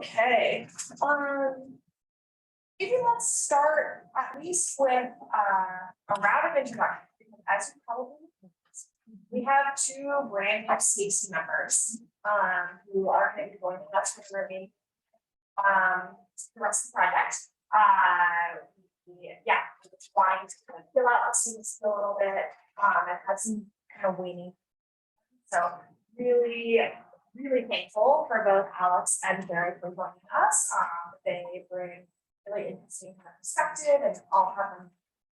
Okay, maybe let's start at least with a round of introduction. Because as you probably know, we have two brand new CAC members who are going to be going to us for the remaining the rest of the project. Yeah, just wanting to kind of fill out the CAC a little bit and have some kind of weaning. So really thankful for both Alex and Barry for joining us. They bring really interesting kind of perspective and all have them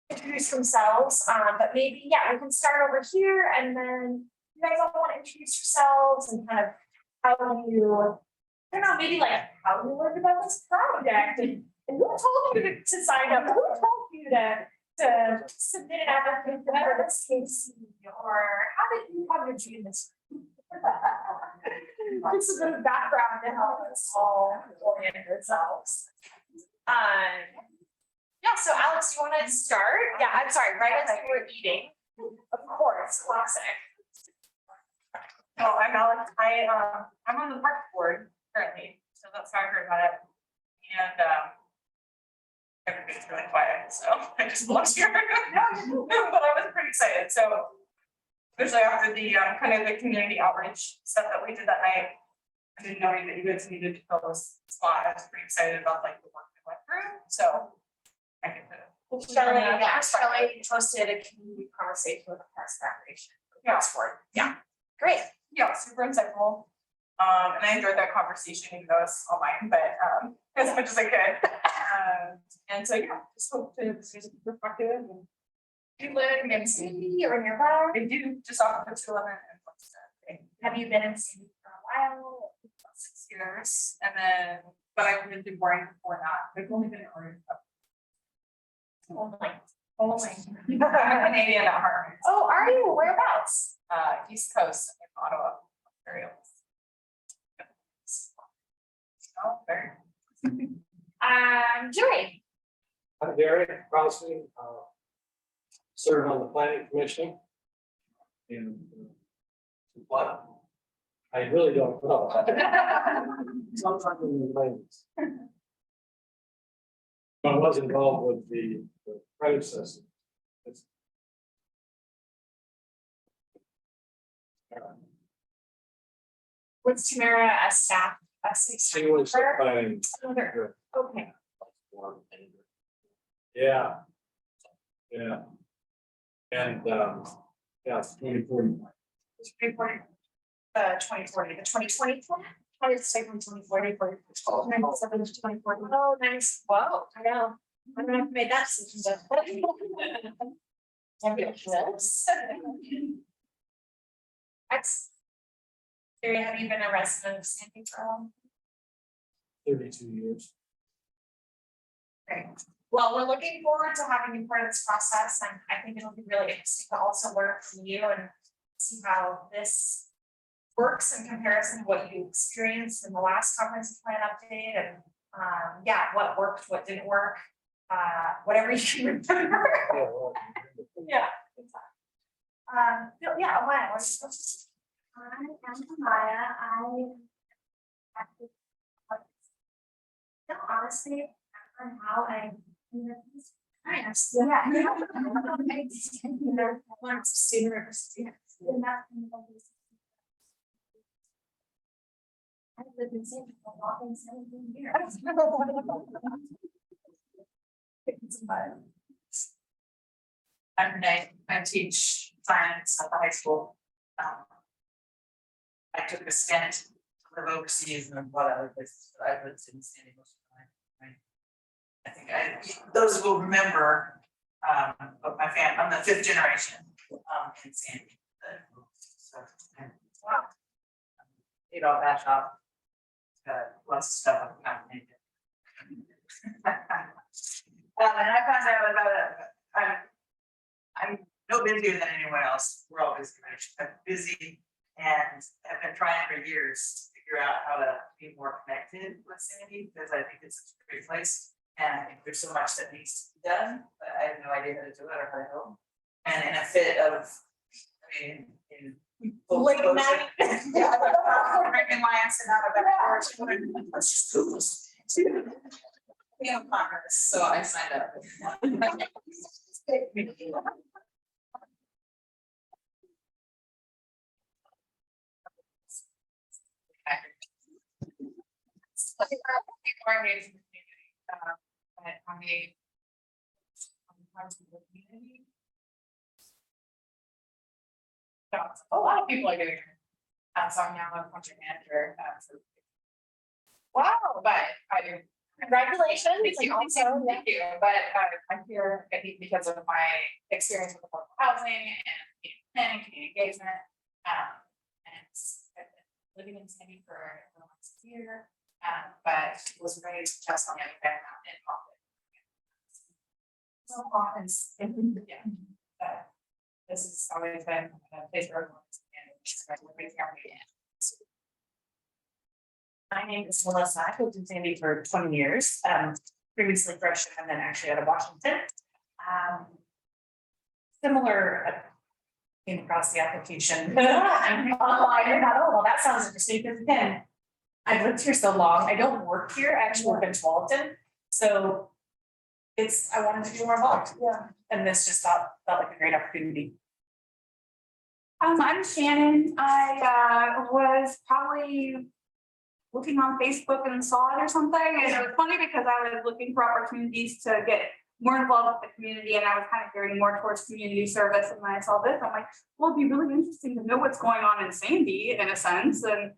introduce themselves. But maybe, yeah, we can start over here and then you guys all want to introduce yourselves and kind of how you, I don't know, maybe like how you learned about this project and who told you to sign up? Who told you to submit an application for the CAC, or how did you come to join this? This is a background to help us all orient ourselves. Yeah, so Alex, you want to start? Yeah, I'm sorry, right as we were eating. Of course, classic. Oh, I'm Alex. I'm on the park board currently, so that's how I heard about it. And everybody's really quiet, so I just lost here. But I was pretty excited. So especially after the kind of the community outreach stuff that we did that night, I didn't know that you guys needed to fill this spot. I was pretty excited about like the work that went through. So I get to Shelley hosted a community conversation with the Parks and Recreation. Yeah, great. Yeah, super insightful. And I enjoyed that conversation, even though it's online, but as much as I could. And so yeah, just hope to be reflective. And you live in Sandy or nearby? I do, just off of 211 and Webster. Have you been in Sandy for a while? About 6 years, and then, but I've been to Boring before that. I've only been in Oregon. Only. I'm Canadian at heart. Oh, are you? Whereabouts? East Coast in Ottawa, Ontario. Oh, very. Joey. I'm Derek Crosby, serve on the planning commission. And what? I really don't know. Sometimes in the lanes. I was involved with the predecessor. Was Tamara a staff? She was planning. Okay. Yeah. Yeah. And yeah, 2040. It's 2040. 2040. The 2020 plan? I would say from 2040 for 27 to 2040. Oh, nice. Whoa, I know. I don't know if I made that decision, but ambitious. Carrie, have you been a resident of Sandy for a while? 32 years. Great. Well, we're looking forward to having you part of this process, and I think it'll be really interesting to also learn from you and see how this works in comparison to what you experienced in the last comprehensive plan update, and yeah, what worked, what didn't work, whatever you can remember. Yeah, exactly. Yeah, Amaya, what's your question? I'm Amaya. No, honestly, for now, I want student representation. I've lived in San Diego for 17 years. I'm Renee. I teach science at the high school. I took a stint to live overseas and a lot of other places, but I lived in San Diego most of the time. I think those will remember of my family. I'm the 5th generation in San Diego. So, wow. Ate all that up. Lots of stuff I've not made. And I found out about it. I'm no busier than anyone else. We're all busy. I'm busy and have been trying for years to figure out how to be more connected with Sandy, because I think it's such a great place. And I think there's so much that needs to be done, but I have no idea how to do it or how to help. And in a fit of, I mean, in late night. Yeah, I don't know, drinking wine, sitting out of that, let's just do this. Yeah, Congress, so I signed up. I think our engaged in the community, but on the parts of the community. A lot of people are doing it. So I'm now a project manager, Wow, but I do. congratulations. Thank you, and also, thank you, but I'm here, I think, because of my experience with affordable housing and community planning, community engagement. And I've been living in Sandy for almost a year, but was raised just on the other side in Austin. So often, yeah, but this has always been a place where everyone's and My name is Melissa. I've lived in Sandy for 20 years, previously fresh and then actually out of Washington. Similar, came across the application online. I thought, oh, well, that sounds interesting because again, I've lived here so long. I don't work here. I actually work in Tualatin. So I wanted to be more involved. Yeah. And this just felt like a great opportunity. I'm Shannon. I was probably looking on Facebook and saw it or something. And it was funny because I was looking for opportunities to get more involved with the community, and I was kind of gearing more towards community service. And when I saw this, I'm like, well, it'd be really interesting to know what's going on in Sandy in a sense. And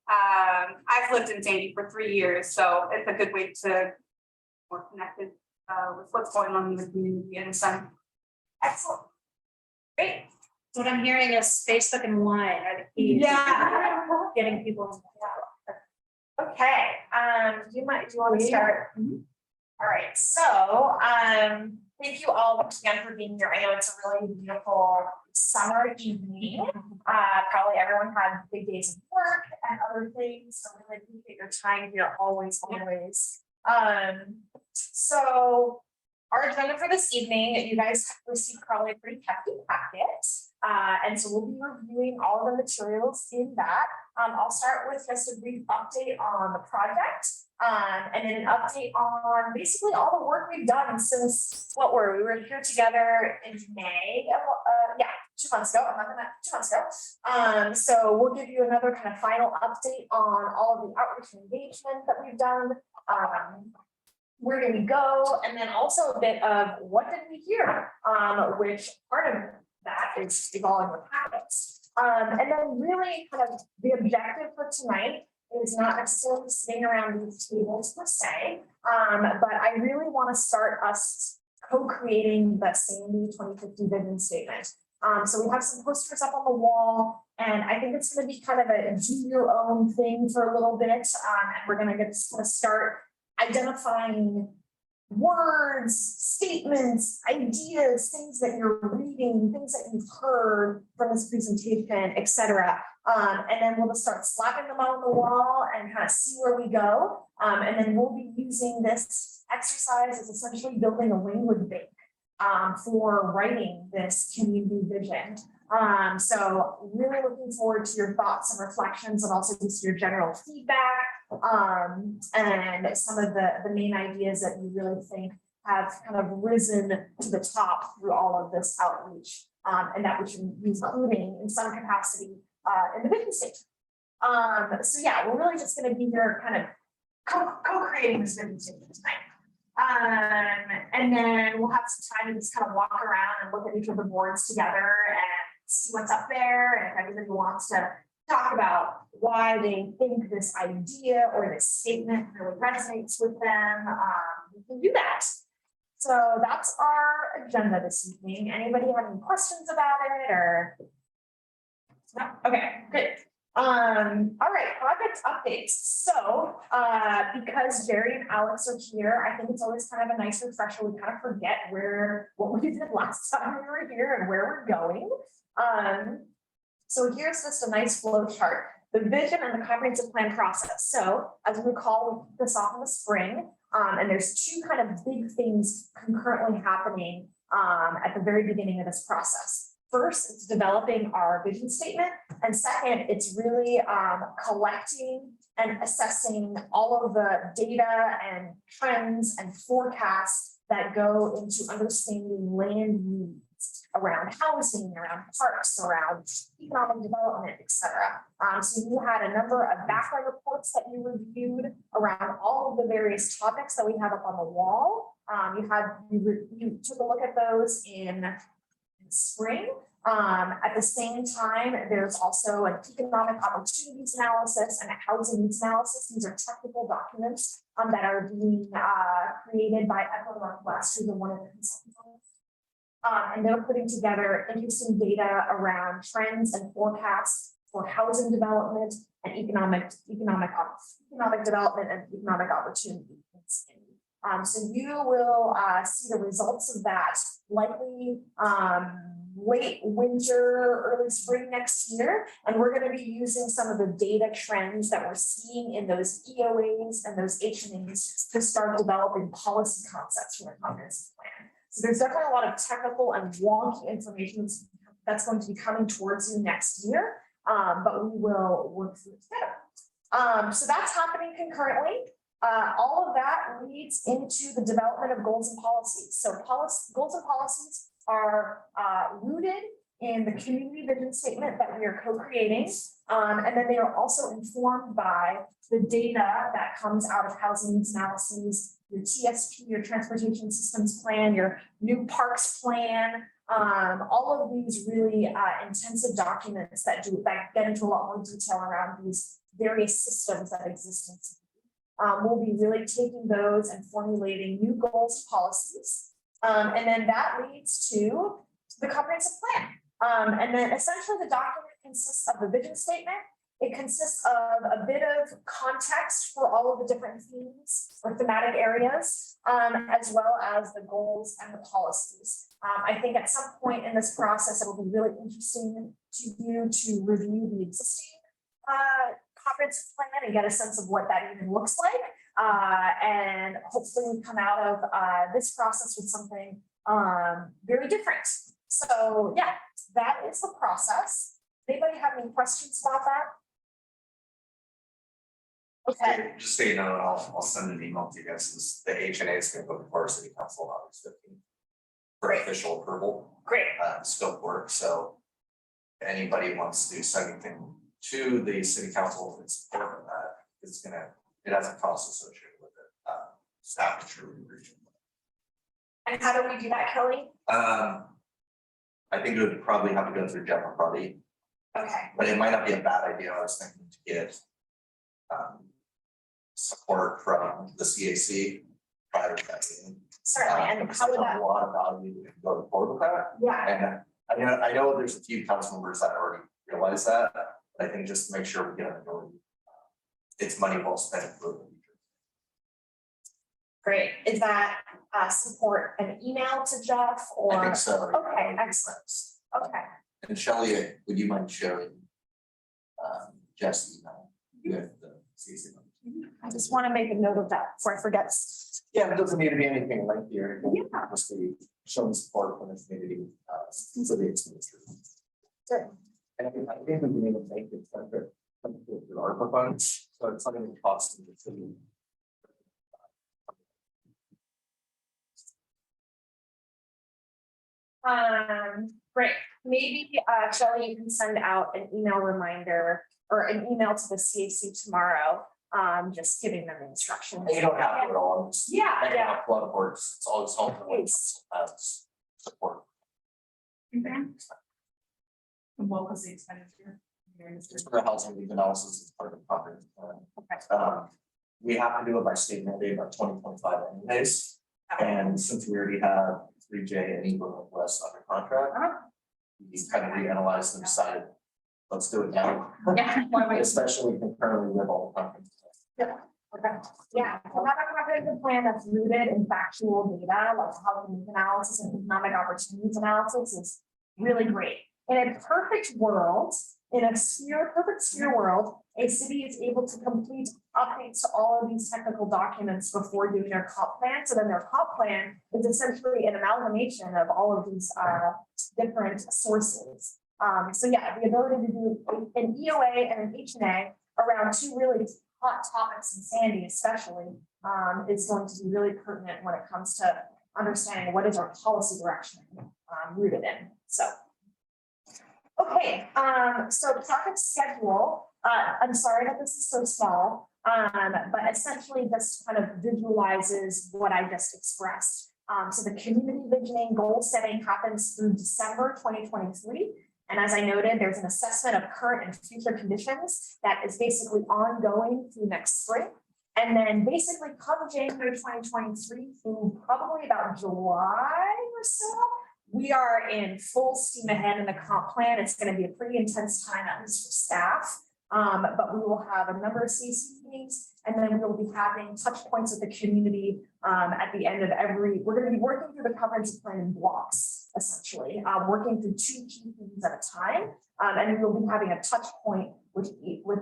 I've lived in Sandy for 3 years, so it's a good way to more connected with what's going on in the community in a sense. Excellent. Great. What I'm hearing is Facebook and wine are the keys. Yeah. Getting people. Okay, do you want to start? All right, so, thank you all once again for being here. I know it's a really beautiful summer evening. Probably everyone had big days of work and other things, so really appreciate your time here always. So our agenda for this evening, you guys have received probably a pretty hefty packet. And so we'll be reviewing all of the materials in that. I'll start with just a brief update on the project, and then an update on basically all the work we've done since we were here together in May, 2 months ago, 2 months ago. So we'll give you another kind of final update on all of the outreach and engagement that we've done. Where did we go? And then also a bit of what did we hear? Which part of that is evolving with habits. And then really kind of the objective for tonight is not necessarily sitting around these tables per se, but I really want to start us co-creating the Sandy 2050 vision statement. So we have some posters up on the wall, and I think it's going to be kind of a do your own thing for a little bit. And we're going to start identifying words, statements, ideas, things that you're reading, things that you've heard from this presentation, etc. And then we'll just start slapping them on the wall and kind of see where we go. And then we'll be using this exercise as essentially building a language bank for writing this community vision. So really looking forward to your thoughts and reflections, and also just your general feedback. And some of the main ideas that you really think have kind of risen to the top through all of this outreach, and that we should be including in some capacity in the vision statement. So yeah, we're really just going to be here kind of co-creating this vision statement tonight. And then we'll have some time to just kind of walk around and look at each of the boards together and see what's up there, and if anybody wants to talk about why they think this idea or this statement really resonates with them, we can do that. So that's our agenda this evening. Anybody have any questions about it or? No? Okay, good. All right, project updates. So because Jerry and Alex are here, I think it's always kind of a nice refresher. We kind of forget what we did last time we were here and where we're going. So here's just a nice flow chart, the vision and the comprehensive plan process. So as we recall, we kicked this off in the spring, and there's two kind of big things concurrently happening at the very beginning of this process. First, it's developing our vision statement, And second, it's really collecting and assessing all of the data and trends and forecasts that go into understanding land needs around housing, around parks, around economic development, et cetera. So you had a number of background reports that you reviewed around all of the various topics that we have up on the wall. You took a look at those in spring. At the same time, there's also an economic opportunities analysis and a housing needs analysis. These are technical documents that are being created by Echo Northwest, who's one of the consultants. And they're putting together interesting data around trends and forecasts for housing development and economic development and economic opportunity. So you will see the results of that likely late winter, early spring next year. And we're going to be using some of the data trends that we're seeing in those EOAs and those HNAs to start developing policy concepts for the comprehensive plan. So there's definitely a lot of technical and wonky information that's going to be coming towards you next year, but we will work through it together. So that's happening concurrently. All of that leads into the development of goals and policies. So goals and policies are rooted in the community vision statement that we are co-creating. And then they are also informed by the data that comes out of housing needs analyses, your TSP, your transportation systems plan, your new parks plan, all of these really intensive documents that get into a lot more detail around these various systems that exist in cities. We'll be really taking those and formulating new goals and policies. And then that leads to the comprehensive plan. And then essentially the document consists of the vision statement. It consists of a bit of context for all of the different themes or thematic areas, as well as the goals and the policies. I think at some point in this process, it will be really interesting to you to review the existing comprehensive plan and get a sense of what that even looks like. And hopefully we come out of this process with something very different. So yeah, that is the process. Anybody have any questions about that? Okay. Just so you know, I'll send an email to you guys, since the HNA is going to go before city council on August 15th for Great. official approval. Great. Scope work, so if anybody wants to send anything to the city council in support of that, it has a cost associated with it. Staff should reach. And how do we do that, Kelly? I think it would probably have to go through general party, Okay. but it might not be a bad idea. I was thinking to get support from the CAC prior to that meeting. Certainly. And because how would there's that? a lot of value to go forward with that. Yeah. And I know there's a few council members that already realize that, but I think just to make sure we get a majority, it's money well spent for the future. Great. Is that support an email to Jeff or? I think so. Okay, excellent. Okay. And Shelley, would you mind sharing Jeff's email with the CC? I just want to make a note of that before I forget. Yeah, it doesn't need to be anything lengthy or anything. Yeah. Just to show support from the community, for the administration. Sure. And I think we can even make it separate from the ARPA funds, so it's not even costing the city. Great. Maybe Shelley, you can send out an email reminder or an email to the CAC tomorrow, just giving them instructions. And you don't have to at all. It's- Yeah, I yeah. have flood works, it's always helpful when Yes. has support. Mhm. And what was the expenditure? It's for the housing needs analysis as part of the comprehensive plan. We have to do it by state mandate by 2025 anyways. And since we already have 3J and Eagle Northwest under contract, we kind of reanalyzed and decided, let's do it now. Yeah. Especially concurrently with all the conferences. Okay. Yeah, so have a comprehensive plan that's rooted in factual data, like housing needs analysis and economic opportunities analysis is really great. In a perfect world, in a perfect sphere world, a city is able to complete updates to all of these technical documents before doing their comp plan. So then their comp plan is essentially an amalgamation of all of these different sources. So yeah, the ability to do an EOA and an H&A around two really hot topics in Sandy especially, is going to be really pertinent when it comes to understanding what is our policy direction, rooted in, so. Okay, so project schedule, I'm sorry that this is so small, but essentially this kind of visualizes what I just expressed. So the community visioning goal setting happens through December 2023. And as I noted, there's an assessment of current and future conditions that is basically ongoing through next spring. And then basically come January 2023 through probably about July or so, we are in full steam ahead in the comp plan. It's going to be a pretty intense time, at least for staff. But we will have a number of CC meetings, and then we will be having touch points with the community at the end of we're going to be working through the comprehensive plan in blocks, essentially, working through two key things at a time. And we will be having a touch point with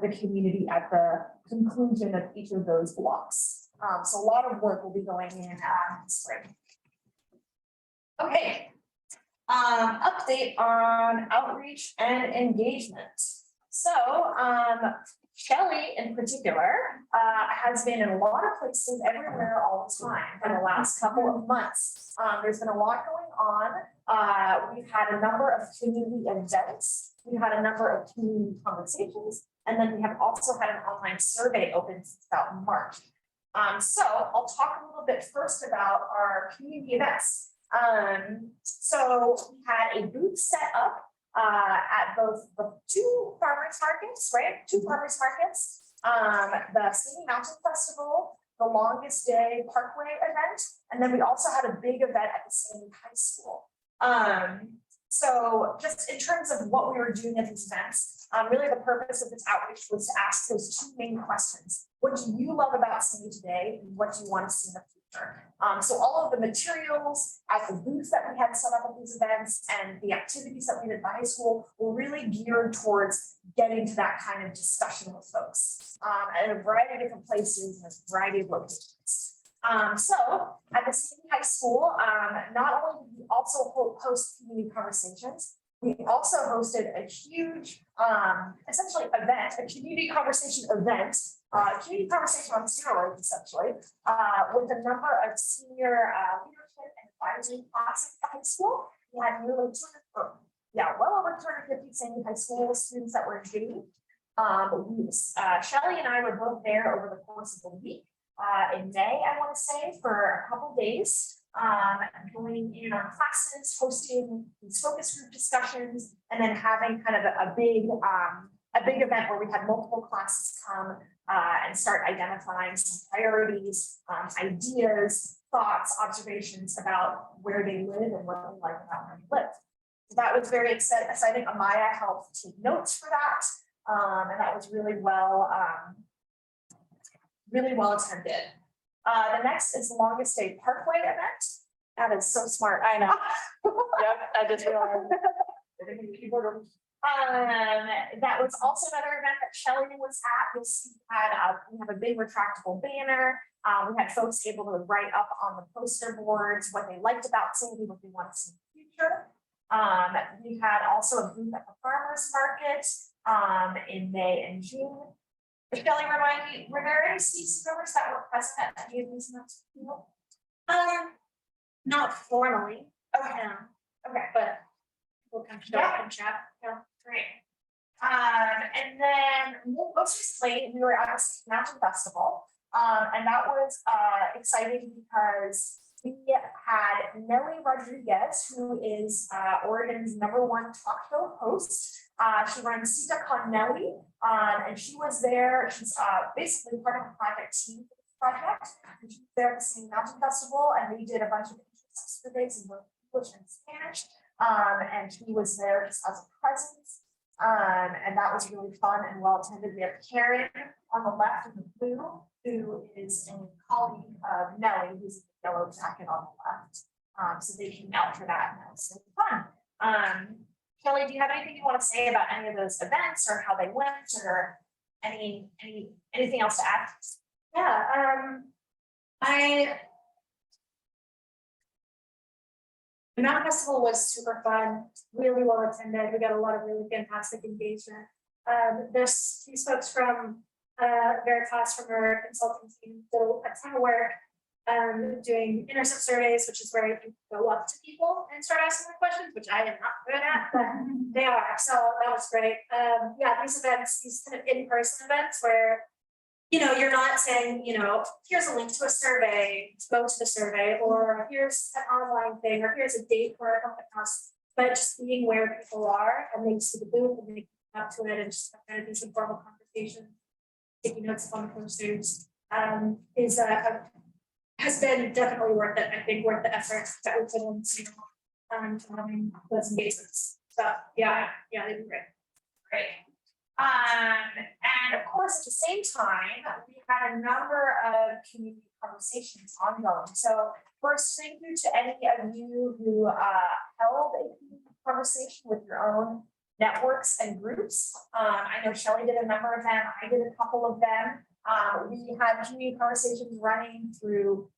the community at the conclusion of each of those blocks. So a lot of work will be going in spring. Okay. Update on outreach and engagement. So, Shelley in particular, has been in a lot of places everywhere all the time for the last couple of months. There's been a lot going on. We've had a number of community events. We've had a number of community conversations, and then we have also had an online survey open since about March. So I'll talk a little bit first about our community events. So we had a booth set up at both the two farmers markets, right? Two farmers markets, the Sandy Mountain Festival, the Longest Day Parkway event, and then we also had a big event at the Sandy High School. So just in terms of what we were doing at these events, really the purpose of this outreach was to ask those two main questions. What do you love about Sandy today, and what do you want to see in the future? So all of the materials at the booths that we had set up at these events and the activities that we did at the high school were really geared towards getting to that kind of discussion with folks at a variety of different places and a variety of locations. So at the Sandy High School, not only did we also host community conversations, we also hosted a huge, essentially event, a community conversation event, community conversation on steroids, essentially, with a number of senior leadership and advisory classes at the high school. We had nearly well over 250 Sandy High School students that were engaged. Shelley and I were both there over the course of the week. In May, I want to say, for a couple days, joining in our classes, hosting these focus group discussions, and then having kind of a big event where we had multiple classes come and start identifying some priorities, ideas, thoughts, observations about where they live and what they like about where they live. So that was very exciting. Amaya helped take notes for that, and that was really well attended. The next is the Longest Day Parkway event. That is so smart. I know. Yep, I just realized. That was also another event that Shelley was at. We have a big retractable banner. We had folks able to write up on the poster boards what they liked about Sandy, what they want to see in the future. We had also a booth at the farmers market in May and June. Shelley, remind me, were there any CC members that were present at any of these events? Not formally. Okay. No. Okay. But we'll come show up and chat. Yeah. Great. And then most recently, we were at the Sandy Mountain Festival. And that was exciting because we had Nellie Rodriguez, who is Oregon's #1 talk show host. She runs Sita Con Nelly, and she was there. She's basically part of a project team for this project. And she was there at the Sandy Mountain Festival, and we did a bunch of surveys in both English and Spanish. And he was there just as a presence. And that was really fun and well attended. We have Karen on the left in the blue, who is a colleague of Nellie, who's in the yellow jacket on the left. So they came out for that, and that was really fun. Kelly, do you have anything you want to say about any of those events or how they went, or anything else to add? Yeah, The Mountain Festival was super fun, really well attended. We got a lot of really fantastic engagement. There's these folks from Veritas from our consulting team did a ton of work doing intercept surveys, which is where you can go up to people and start asking them questions, which I am not good at, but they are. So that was great. Yeah, these events, these kind of in-person events where you're not saying, here's a link to a survey, go to the survey, or here's an online thing, or here's a date for a company house, but just being where people are and they see the booth and they come up to it and just kind of these informal conversations, taking notes on posters, has been definitely worth it. I think worth the effort that we put into having those engagements. So yeah, they've been great. Great. And of course, at the same time, we had a number of community conversations ongoing. So first, thank you to any of you who held a community conversation with your own networks and groups. I know Shelley did a number of them. I did a couple of them. We had community conversations running through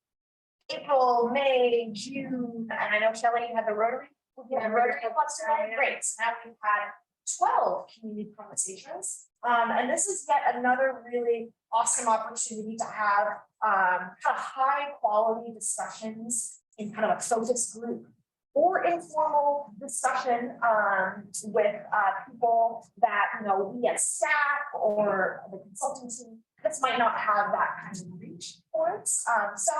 April, May, June, and I know Shelley had the Rotary. Rotary cluster. Great. So now we've had 12 community conversations. And this is yet another really awesome opportunity to have kind of high quality discussions in kind of a focus group or informal discussion with people that we as staff or the consulting team this might not have that kind of reach for it. So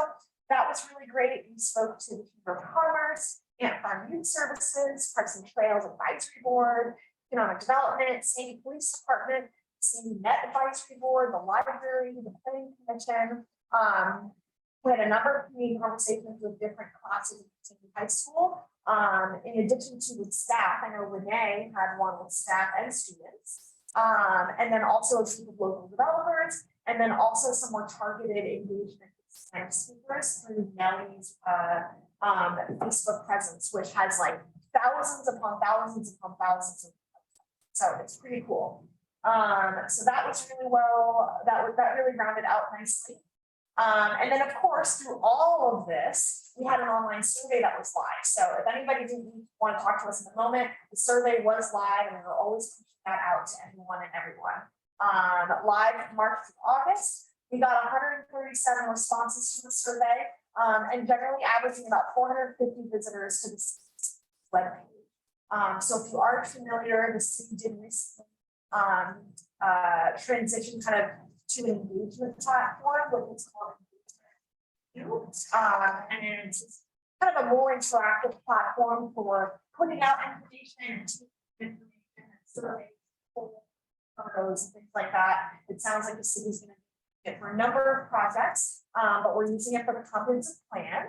that was really great. We spoke to the Chamber of Commerce, Ant Farm Youth Services, Parks and Trails Advisory Board, Economic Development, Sandy Police Department, Sandy Net Advisory Board, the library, the planning commission. We had a number of community conversations with different classes at Sandy High School. In addition to with staff, I know Renee had one with staff and students. And then also a group of local developers, and then also some more targeted engagement with speakers through Nellie's Facebook presence, which has like thousands upon thousands upon thousands of so it's pretty cool. So that was really well, that really rounded out nicely. And then of course, through all of this, we had an online survey that was live. So if anybody didn't want to talk to us in the moment, the survey was live and we were always pushing that out to anyone and everyone. Live March to August, we got 137 responses to the survey and generally averaging about 450 visitors to the webpage. So if you are familiar, the city did recently transition kind of to an engagement platform, what is called engagement. And it's kind of a more interactive platform for putting out information and surveys, photos, and things like that. It sounds like the city's going to use it for a number of projects, but we're using it for the comprehensive plan.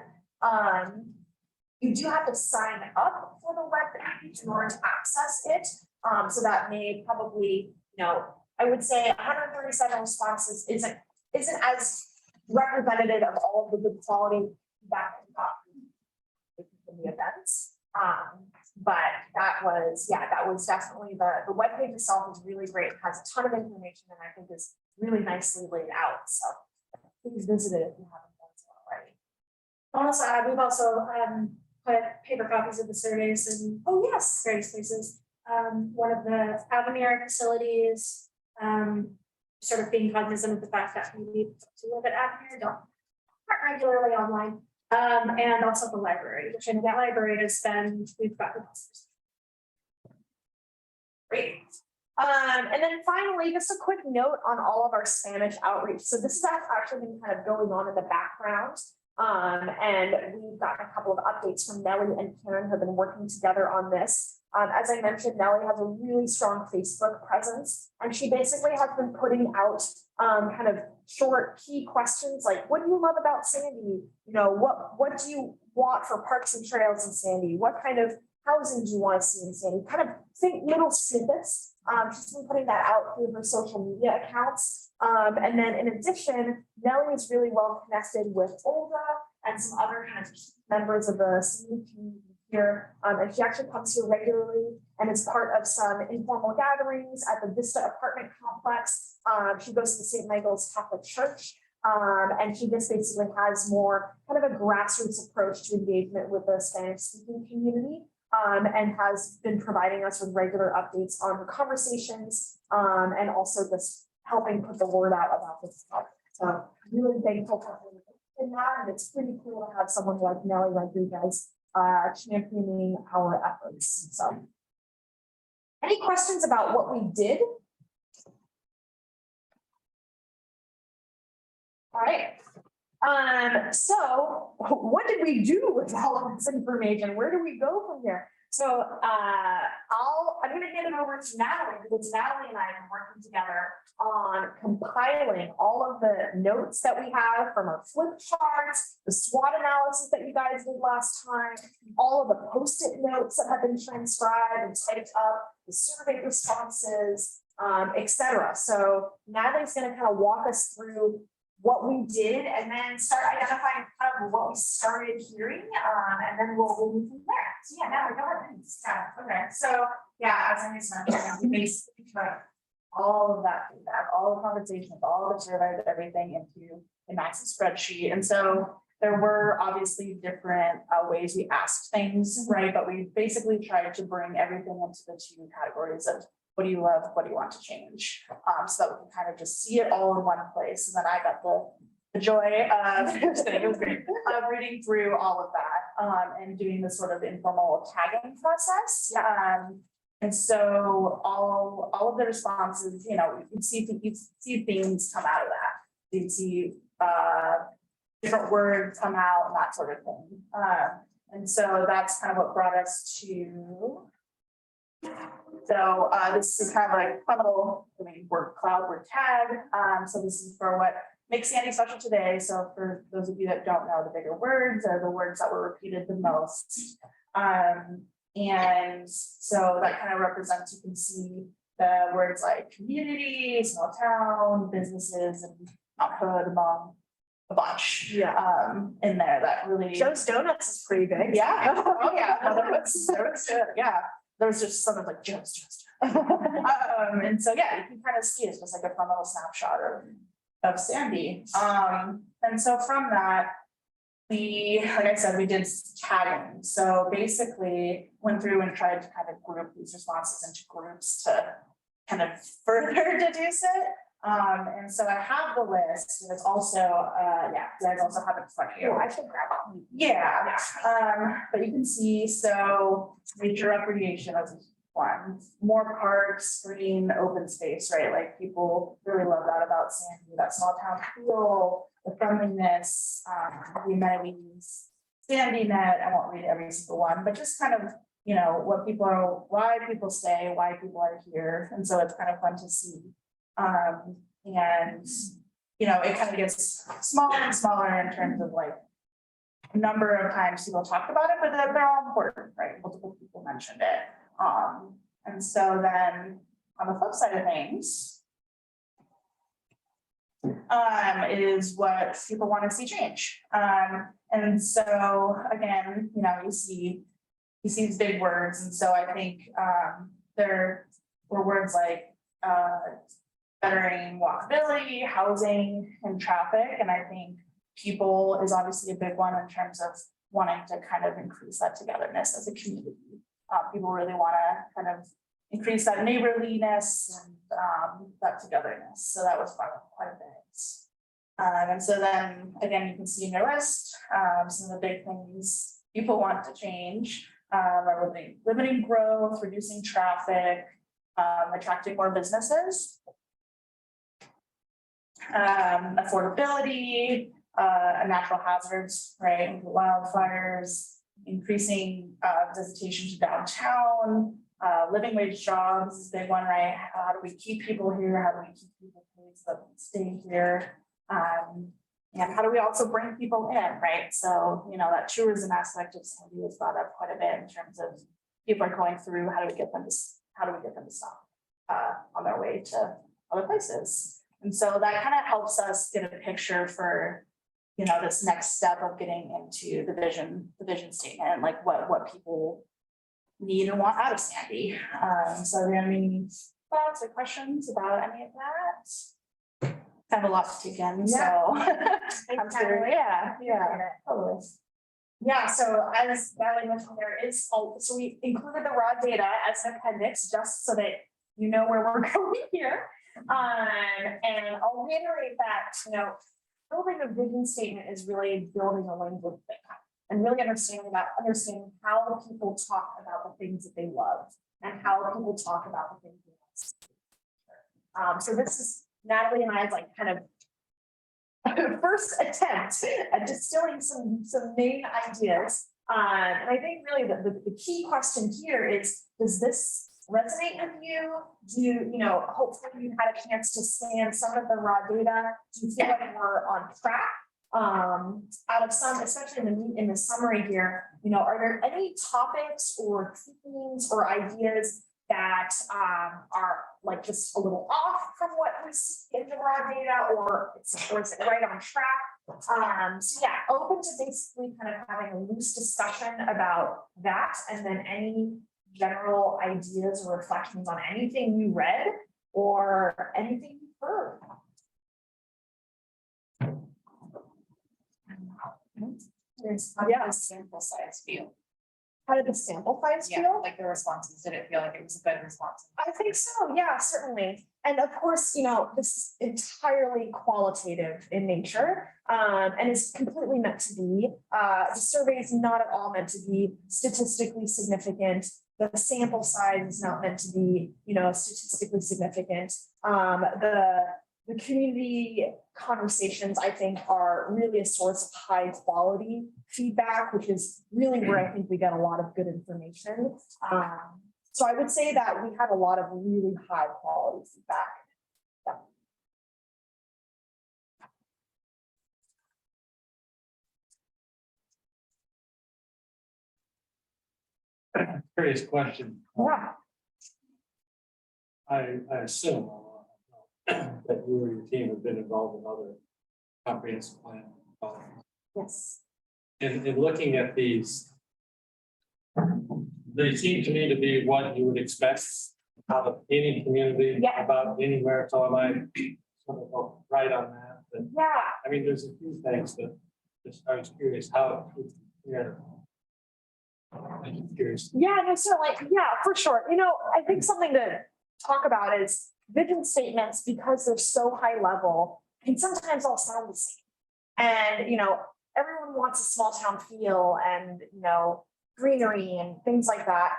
You do have to sign up for the web page in order to access it. So that may probably, I would say 137 responses isn't as representative of all of the good quality that we got in the events. But that was definitely the webpage itself is really great. It has a ton of information and I think is really nicely laid out. So please visit it if you haven't done so already. Also, we've also put paper copies of the surveys in various places. One of the Avenir facilities, sort of being cognizant of the fact that we need to live at Avenir, aren't regularly online. And also the library, which in that library has been, we've gotten. Great. And then finally, just a quick note on all of our Spanish outreach. So this has actually been kind of going on in the background. And we've gotten a couple of updates from Nellie and Karen who have been working together on this. As I mentioned, Nellie has a really strong Facebook presence, and she basically has been putting out kind of short key questions like, what do you love about Sandy? What do you want for parks and trails in Sandy? What kind of housing do you want to see in Sandy? Kind of think little snippets. She's been putting that out through her social media accounts. And then in addition, Nellie is really well connected with Olga and some other kind of key members of the Sandy community here. And she actually comes here regularly and is part of some informal gatherings at the Vista apartment complex. She goes to the St. Michael's Catholic Church. And he just basically has more kind of a grassroots approach to engagement with the Spanish speaking community. And has been providing us with regular updates on the conversations, and also just helping put the word out about this topic. So really thankful for him in that, and it's pretty cool to have someone like Nelly Rodriguez championing our efforts. So, any questions about what we did? All right. So what did we do with all of this information? Where do we go from here? So I'm gonna hand it over to Natalie, because Natalie and I have been working together on compiling all of the notes that we have from our flip charts, the SWOT analysis that you guys did last time, all of the Post-it notes that have been transcribed and typed up, the survey responses, etc. So Natalie's gonna kind of walk us through what we did and then start identifying kind of what we started hearing, and then we'll move from there. So yeah, now we go ahead. Yeah, okay. So yeah, as I mentioned, we basically took all of that feedback, all the conversations, all the surveys, everything into a massive spreadsheet. And so there were obviously different ways we asked things, right? But we basically tried to bring everything into the two categories of what do you love, what do you want to change? So that we can kind of just see it all in one place. And then I got the joy of, it was great, of reading through all of that and doing this sort of informal tagging process. And so all of the responses, you know, you'd see themes come out of that. You'd see different words come out and that sort of thing. And so that's kind of what brought us to. So this is kind of like fun little, word cloud, word tag. So this is for what makes Sandy special today. So for those of you that don't know, the bigger words are the words that were repeated the most. And so that kind of represents, you can see the words like community, small town, businesses, and Mount Hood among a bunch. Yeah. In there that really. Joe's Donuts is pretty big. Yeah. Oh yeah. No, there was good. Yeah. There was just sort of like Joe's. And so yeah, you can kind of see it's just like a fun little snapshot of Sandy. And so from that, like I said, we did tagging. So basically went through and tried to kind of group these responses into groups to kind of further deduce it. And so I have the list, and it's also, yeah, you guys also have it in front of you. I should grab it. Yeah, but you can see, so nature recreation as one, more parks, green, open space, right? Like people really love that about Sandy, that small town feel, the friendliness, the amenities, Sandy net. I won't read every single one, but just kind of, you know, what people are, why people stay, why people are here. And so it's kind of fun to see. And you know, it kind of gets smaller and smaller in terms of like number of times people talk about it, but they're all important, right? Multiple people mentioned it. And so then on the flip side of things, is what people want to see change. And so again, you know, you see these big words. And so I think there were words like bettering walkability, housing, and traffic. And I think people is obviously a big one in terms of wanting to kind of increase that togetherness as a community. People really want to kind of increase that neighborliness and that togetherness. So that was quite a bit. And so then again, you can see in your list some of the big things people want to change are limiting growth, reducing traffic, attracting more businesses, affordability, natural hazards, right? Wildfires, increasing visitation to downtown, living wage jobs is a big one, right? How do we keep people here? How do we keep people paid so that they stay here? And how do we also bring people in, right? So, you know, that tourism aspect of Sandy was brought up quite a bit in terms of people are going through, how do we get them to stop on their way to other places? And so that kind of helps us get a picture for, you know, this next step of getting into the vision statement and like what people need and want out of Sandy. So are there any thoughts or questions about any of that? Kind of a lot to take in, so. I'm sure, yeah. Totally. Yeah, so as Natalie mentioned, there is, so we included the raw data as an appendix, just so that you know where we're going here. And I'll reiterate that, building a vision statement is really building a language and really understanding how people talk about the things that they love and how people talk about the things they want. So this is Natalie and I's like kind of first attempt at distilling some main ideas. And I think really the key question here is, does this resonate with you? Do you, hopefully you had a chance to scan some of the raw data. Do you feel like we're on track? Out of some, especially in the summary here, are there any topics or themes or ideas that are like just a little off from what we see in the raw data, or is it right on track? So yeah, open to basically kind of having a loose discussion about that, and then any general ideas or reflections on anything you read or anything you heard. Yeah, sample size feel. How did the sample size feel? Like the responses, did it feel like it was a good response? I think so, yeah, certainly. And of course, this is entirely qualitative in nature, and is completely meant to be. The survey is not at all meant to be statistically significant. The sample size is not meant to be, statistically significant. The community conversations, I think, are really a source of high quality feedback, which is really where I think we get a lot of good information. So I would say that we had a lot of really high quality feedback. Curious question. Yeah. I assume that you or your team have been involved in other comprehensive plan. Yes. In looking at these, they seem to me to be what you would expect out of any community, Yeah. about anywhere. So am I sort of right on that? But, Yeah. I mean, there's a few things that just I was curious how. I'm just curious. Yeah, no, so for sure. I think something to talk about is vision statements, because they're so high level, can sometimes all sound the same. And, everyone wants a small town feel and, greenery and things like that.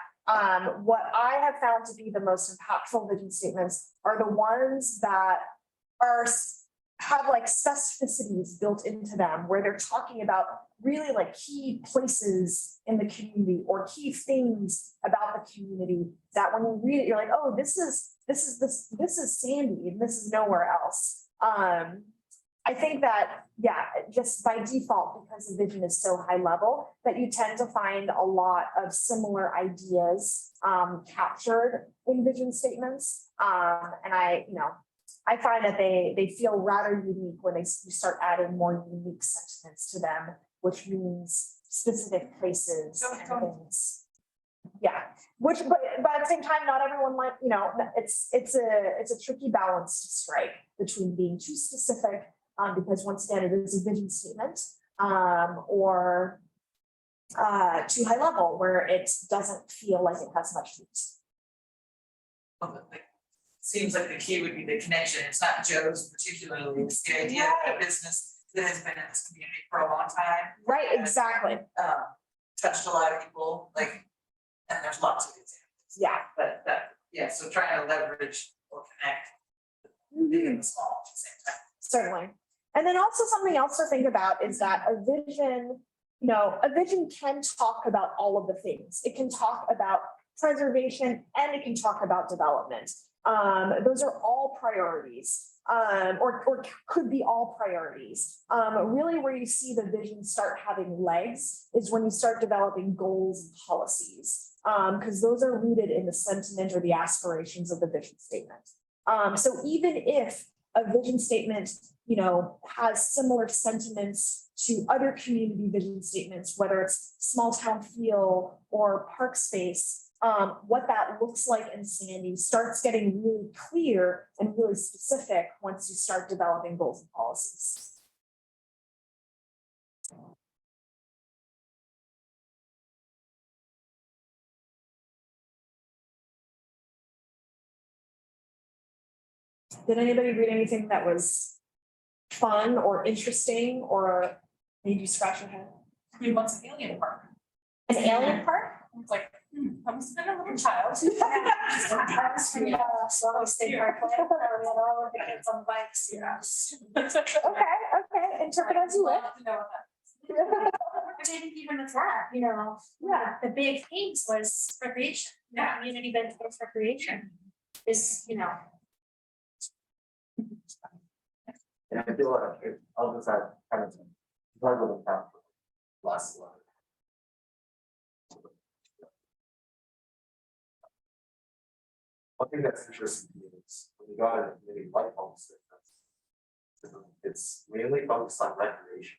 What I have found to be the most impactful vision statements are the ones that have like specificities built into them, where they're talking about really like key places in the community or key things about the community that when you read it, you're like, oh, this is Sandy and this is nowhere else. I think that, just by default, because the vision is so high level, that you tend to find a lot of similar ideas captured in vision statements. And I find that they feel rather unique when you start adding more unique sentiments to them, which means specific places and things. Yeah, but at the same time, not everyone it's a tricky balance to strike between being too specific, because once again, it is a vision statement, or too high level where it doesn't feel like it has much meat. Seems like the key would be the connection. It's not Joe's particularly, it's the idea of a business that has been in this community for a long time. Right, exactly. Touched a lot of people, and there's lots of examples. Yeah. But so trying to leverage or connect big and small at the same time. Certainly. And then also something else to think about is that a vision can talk about all of the things. It can talk about preservation and it can talk about development. Those are all priorities, or could be all priorities. Really where you see the vision start having legs is when you start developing goals and policies, because those are rooted in the sentiment or the aspirations of the vision statement. So even if a vision statement, has similar sentiments to other community vision statements, whether it's small town feel or park space, what that looks like in Sandy starts getting really clear and really specific once you start developing goals and policies. Did anybody read anything that was fun or interesting or made you scratch your head? Who wants an alien park? An alien park? It's like, I must have been a little child. I was from Slow State Parkway, we had all of the kids on bikes. Okay, interpret as you wish. Love to know what I didn't even with that, you know, yeah, the big things was recreation, yeah, community benefits recreation is, you know. And I feel like I'll just add kind of part of the path last slide. One thing that's interesting to me is when you got a community like homestead, it's mainly focused on recreation.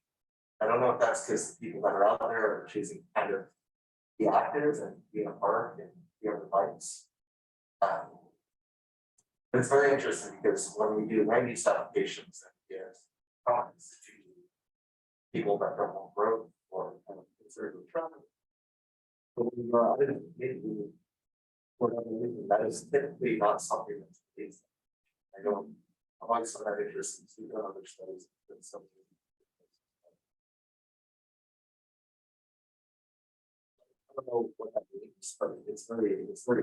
I don't know if that's because the people that are out there are choosing kind of be active and be in a park and be on the bikes. But it's very interesting because when we do land use applications and get comments to people that don't want growth or kind of consider travel. But when you go out and maybe for whatever reason, that is typically not something that's based. I don't, I've always found that interesting, so we've done other studies. That's something. I don't know what that means, but it's very interesting.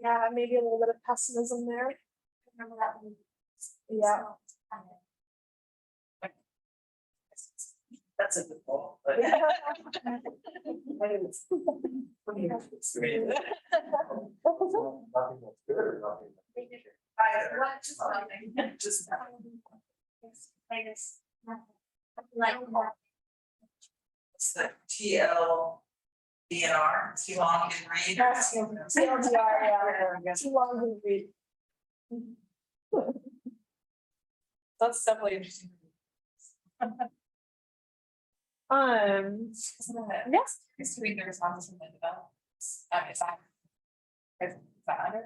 Yeah, maybe a little bit of pessimism there. Remember that one? Yeah. That's a good ball, but. Nothing that's good or nothing. What, just nothing, just. Like, It's the TL DNR, too long didn't read. That's TLDR, yeah. Too long to read. That's definitely interesting. Yes. Just to read the responses from the developers. Is that under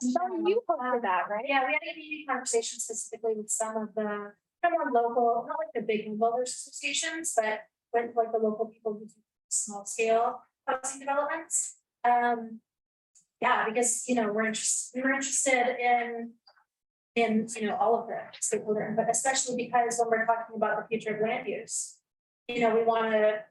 Sean, you posted that, right? yeah, we had a community conversation specifically with some of the kind of more local, not like the big builders associations, but with like the local people who do small scale housing developments. Yeah, because, you know, we were interested in, you know, all of the stakeholder, but especially because when we're talking about the future of land use, you know, we want to,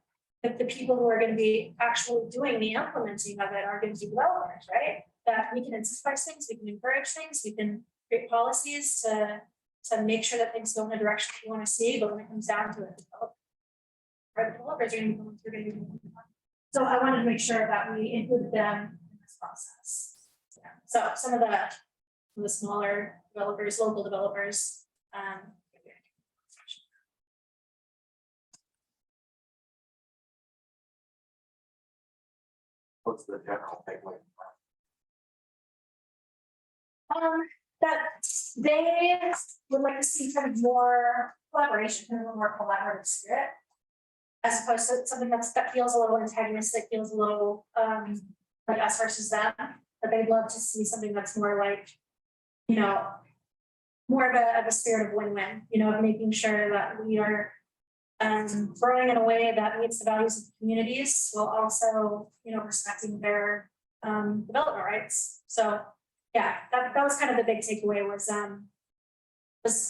the people who are going to be actually doing the implementing of it are going to be developers, right? That we can incentivize things, we can encourage things, we can create policies to make sure that things go in the direction we want to see, but when it comes down to it, developers are going to be the ones who are going to be. So I wanted to make sure that we include them in this process. Yeah. So some of the smaller developers, local developers, What's the general takeaway? that they would like to see kind of more collaboration, kind of a more collaborative spirit. As opposed to something that feels a little antagonistic, feels a little like us versus them, but they'd love to see something that's more like, you know, more of a spirit of win-win, you know, of making sure that we are growing in a way that meets the values of the communities while also, you know, respecting their development rights. So yeah, that was kind of the big takeaway was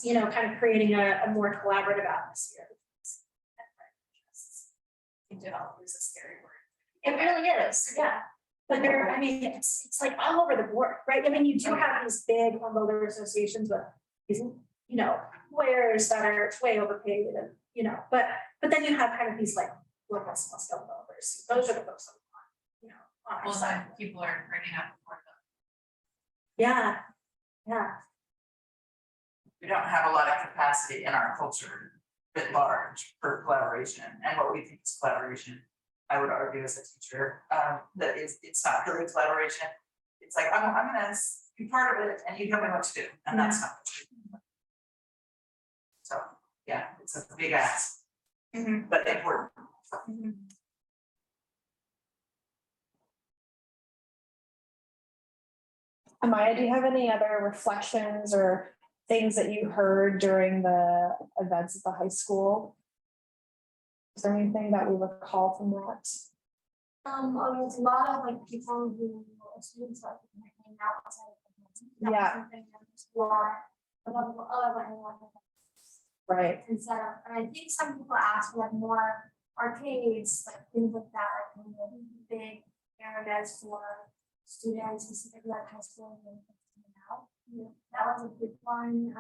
you know, kind of creating a more collaborative atmosphere. Developers a scary word. It really is, yeah. But there, I mean, it's like all over the board, right? I mean, you do have these big home builder associations with these, you know, lawyers that are way overpaid and, you know, but then you have kind of these like local small scale developers. Those are the folks that we want, you know, on our Well, side. then people are bringing up for them. Yeah, yeah. We don't have a lot of capacity in our culture writ large for collaboration, and what we think is collaboration, I would argue as a teacher, that it's not really collaboration. it's like, I'm gonna be part of it and you tell me what to do, and that's not. So, yeah, it's a big ask, but important. Amaya, do you have any other reflections or things that you heard during the events at the high school? Is there anything that we recall from that? There's a lot of like people who, students like hanging out outside of the. Yeah. Right. And so, and I think some people ask for like more arcades, like things like that, like big areas for students, specifically like high school and out. That was a big one.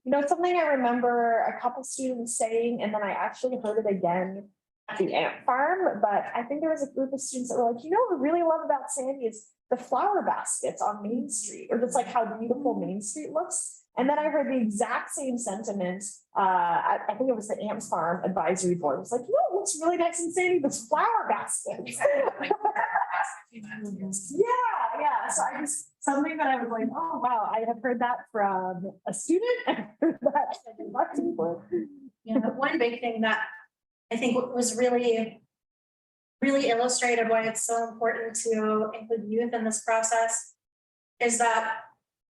You know, something I remember a couple students saying, and then I actually heard it again at the ant farm, but I think there was a group of students that were like, you know, what I really love about Sandy is the flower baskets on Main Street, or just like how beautiful Main Street looks. And then I heard the exact same sentiment. I think it was the Ant Farm Advisory Board. It was like, you know, it looks really nice in Sandy, this flower baskets. Yeah. So I just, something that I was like, oh, wow, I have heard that from a student. And heard that from a marketing board. Yeah, one big thing that I think was really illustrated why it's so important to include youth in this process is that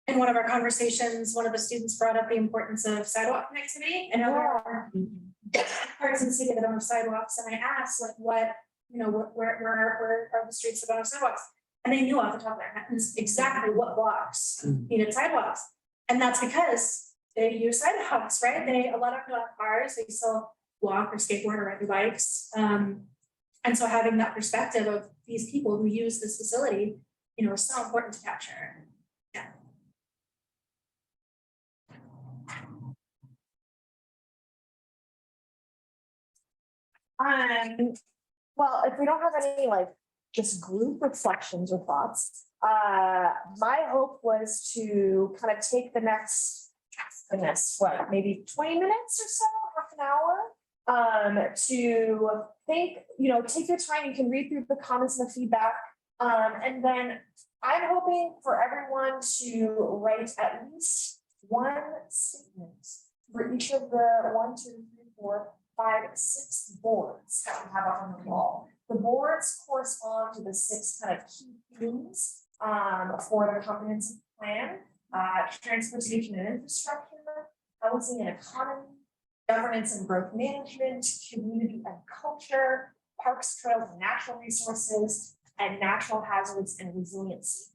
in one of our conversations, one of the students brought up the importance of sidewalk connectivity and how there are parts of the city that don't have sidewalks. And I asked, like, what, you know, where are the streets that don't have sidewalks? And they knew off the top of their heads exactly what blocks needed sidewalks. And that's because they use sidewalks, right? A lot of them don't have cars, they still walk or skateboard or ride their bikes. And so having that perspective of these people who use this facility, you know, is so important to capture. Yeah. Well, if we don't have any like just group reflections or thoughts, my hope was to kind of take the next, maybe 20 minutes or so, half an hour, to think, you know, take your time. You can read through the comments and the feedback. And then I'm hoping for everyone to write at least one statement for each of the 1, 2, 3, 4, 5, 6 boards that we have up on the wall. The boards correspond to the 6 kind of key themes for the comprehensive plan: transportation and infrastructure, housing and economy, governance and growth management, community and culture, parks, trails and natural resources, and natural hazards and resiliency.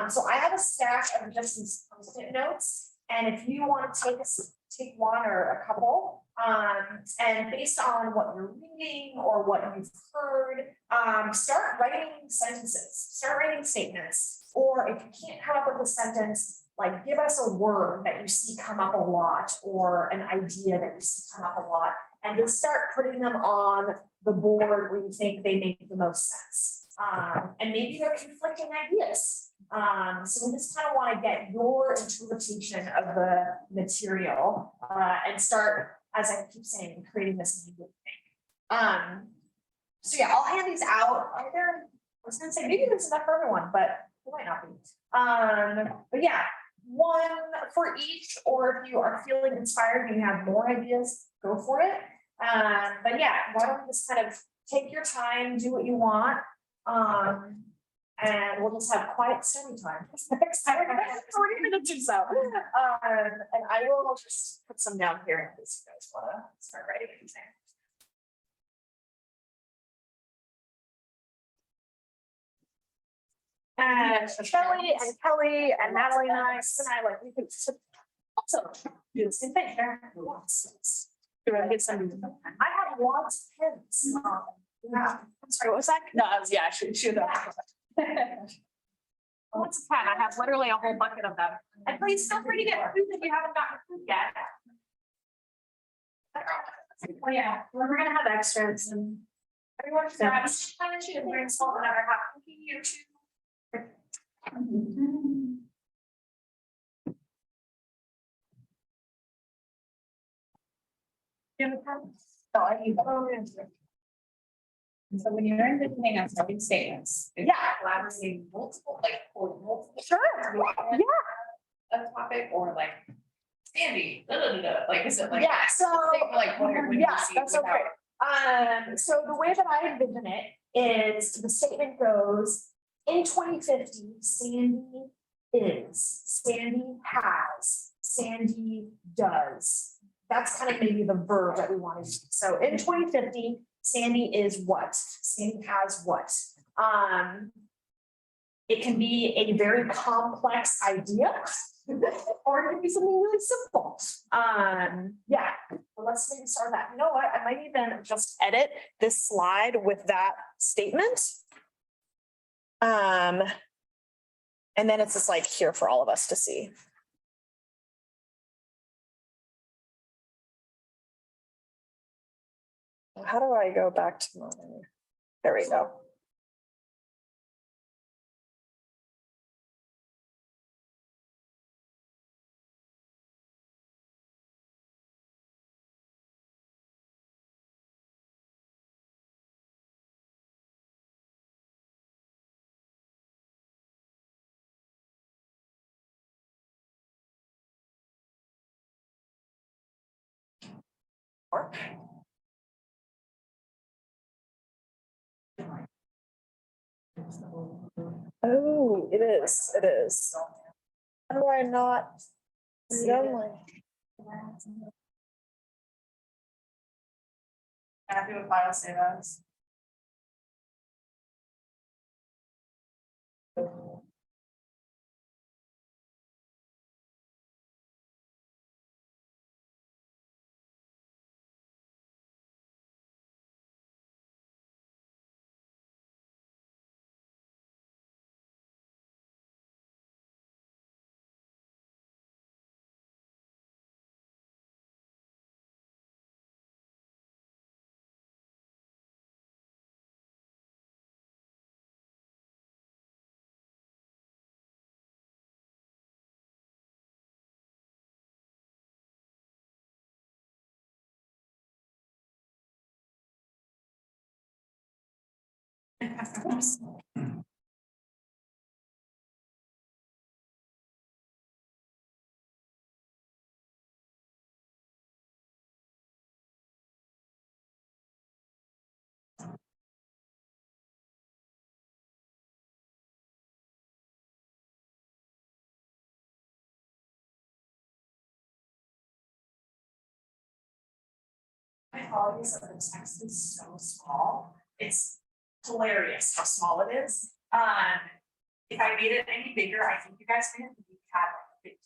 So I have a stack of just these post-it notes, and if you want to take one or a couple, and based on what you're reading or what you've heard, start writing sentences, start writing statements, or if you can't come up with a sentence, like give us a word that you see come up a lot or an idea that you see come up a lot, and just start putting them on the board where you think they make the most sense. And maybe they're conflicting ideas. So we just kind of want to get your interpretation of the material and start, as I keep saying, creating this new thing. So yeah, I'll hand these out. I was gonna say maybe there's enough for everyone, but it might not be. But yeah, one for each, or if you are feeling inspired and you have more ideas, go for it. But yeah, why don't we just kind of take your time, do what you want. And we'll just have quiet study time. Next time, 40 minutes or so. And I will just put some down here in case you guys want to start writing anything. And Kelly and Natalie and I, like we could also do the same thing. Do I get some? I have lots of pins. Yeah. I'm sorry, what was that? No, yeah, shoot that. What's a pen? I have literally a whole bucket of them. And please feel free to get food if you haven't gotten food yet. Oh yeah, we're gonna have extras and Everyone's grab kind of should bring salt and other hot cookie or two. Do you have a pen? No, I need. So when you're envisioning us writing statements. it's Yeah. Collaborating multiple, like, or multiple. Sure, A topic or like Sandy, like, is it like? Yeah, so- Like, what do you Yeah, see that's so without- great. So the way that I envision it is the statement goes, in 2050, Sandy is, Sandy has, Sandy does. That's kind of maybe the verb that we want to use. So in 2050, Sandy is what? Sandy has what? It can be a very complex idea. Or it can be something really simple. Yeah, well, let's maybe start that. You know what? I might even just edit this slide with that statement. And then it's just like here for all of us to see. How do I go back to my, there we go. Oh, it is, it is. How do I not? See it? Can I do a file save as? My apologies, that the text is so small. It's hilarious how small it is. If I made it any bigger, I think you guys may have had like a big.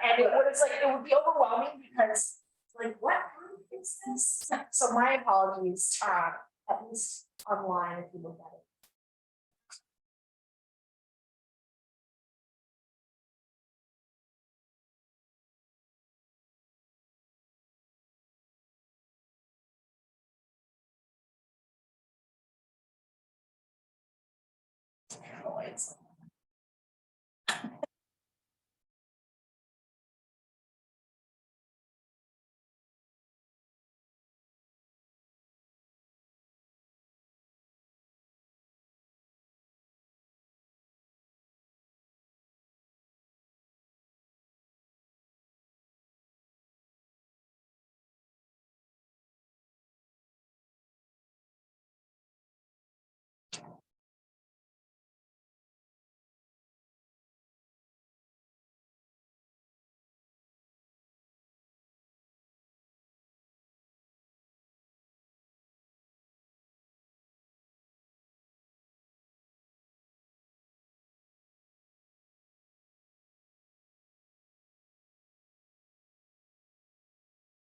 And it would, it's like, it would be overwhelming because like, what group is this? So my apologies, at least online if you look at it.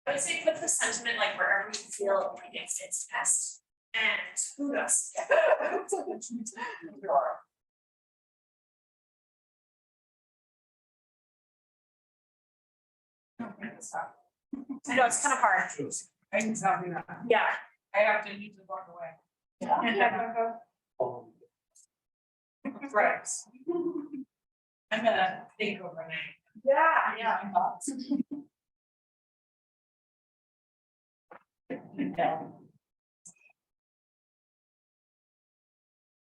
I would say put the sentiment like wherever you feel like it fits best. And who knows? I know, it's kind of hard. I can tell you that. Yeah. I have to usually walk away. Right. I'm gonna think overnight. Yeah, yeah. My thoughts. Yeah.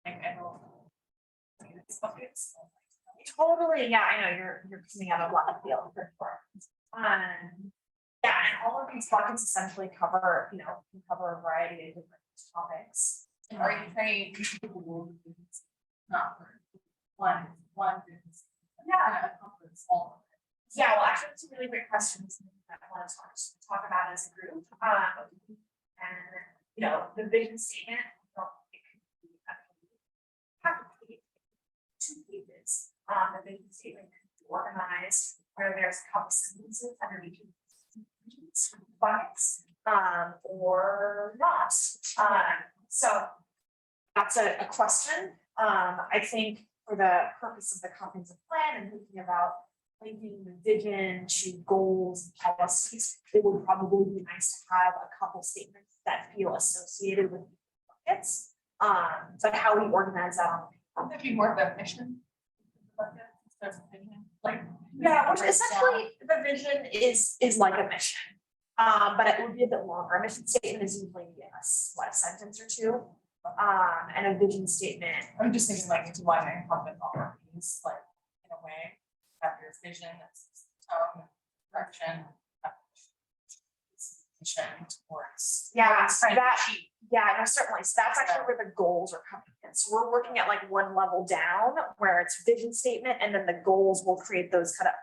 Like, I don't. Like, it's buckets. Totally, yeah, I know, you're coming out of left field for sure. Yeah, and all of these buckets essentially cover, can cover a variety of different topics. Are you training people who will do this? Not for one business? Yeah. Encompass all of it. Yeah, well, actually, it's a really great questions that I want to talk about as a group. And, the vision statement, it could be half a page, 2 pages. The vision statement could be organized where there's a couple sentences underneath buckets, or not. So that's a question. I think for the purpose of the comprehensive plan and thinking about linking the vision to goals and policies, it would probably be nice to have a couple statements that feel associated with buckets. But how we organize that on That'd be more of a mission. Like. yeah, which essentially the vision is like a mission. But it would be a bit longer. A mission statement is usually a sentence or two. And a vision statement. I'm just thinking like into why I encompass all of these, like, in a way, have your vision, that's direction. Mission towards. Yeah, trying to that, achieve. yeah, no, certainly. So that's actually where the goals are coming in. So we're working at like one level down where it's vision statement, and then the goals will create those kind of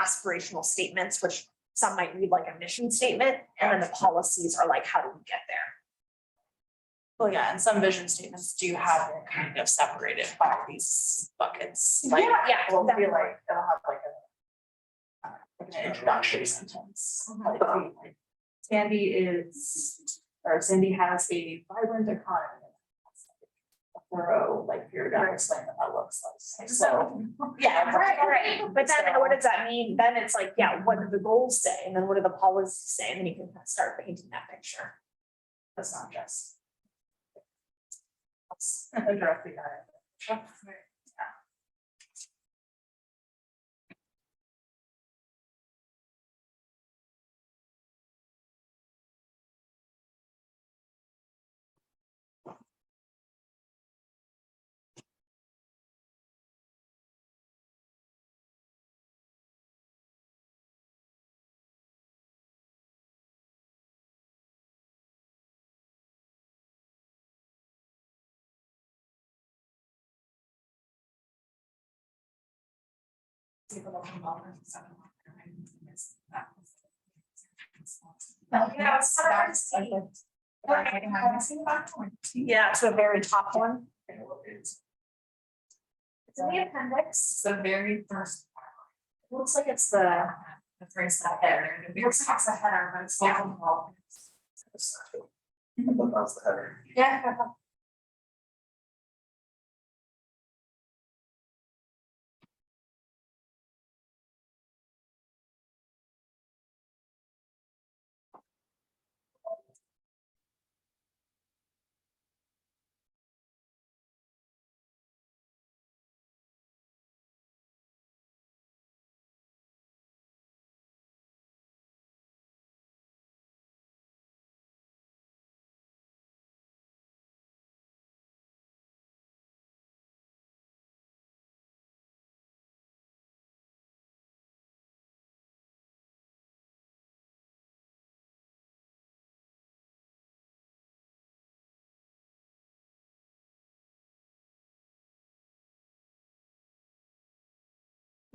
aspirational statements, which some might read like a mission statement, and then the policies are like, how do we get there? Well, yeah, and some vision statements do have it kind of separated by these buckets. Like, Yeah, will be definitely. like, they'll have like an introductory sentence. Like, Sandy has a vibrant economy. A thorough, like, paragraph explain what that looks like. So, Yeah, right. But then what does that mean? Then it's like, yeah, what do the goals say? And then what do the policies say? And then you can kind of start painting that picture. that's not just. Directly at it. Yeah, it's hard to see. Yeah, to a very top one. It's in the appendix. The very first. Looks like it's the first header. looks like it's the header, but it's not involved. I thought that was the header. Yeah.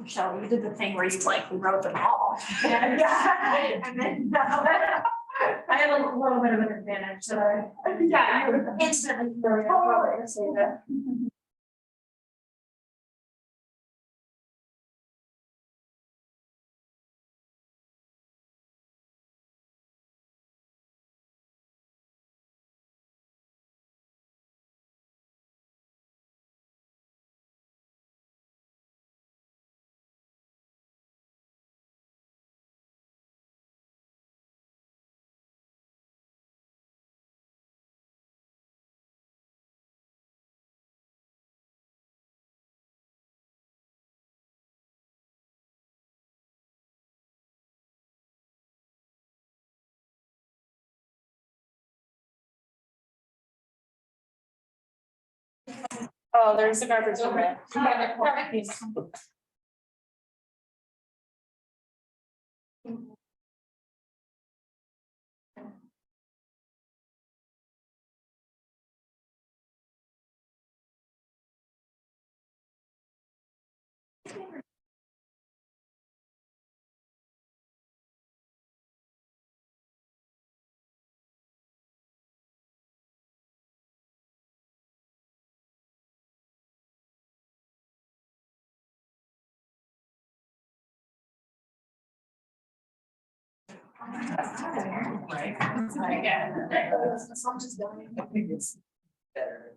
Michelle, you did the thing where you like wrote them all. Yeah. And then, I have a little bit of an advantage, so yeah, you're instantly familiar. Oh, there's a garbage in there. Right? I'm just dying. I think it's better.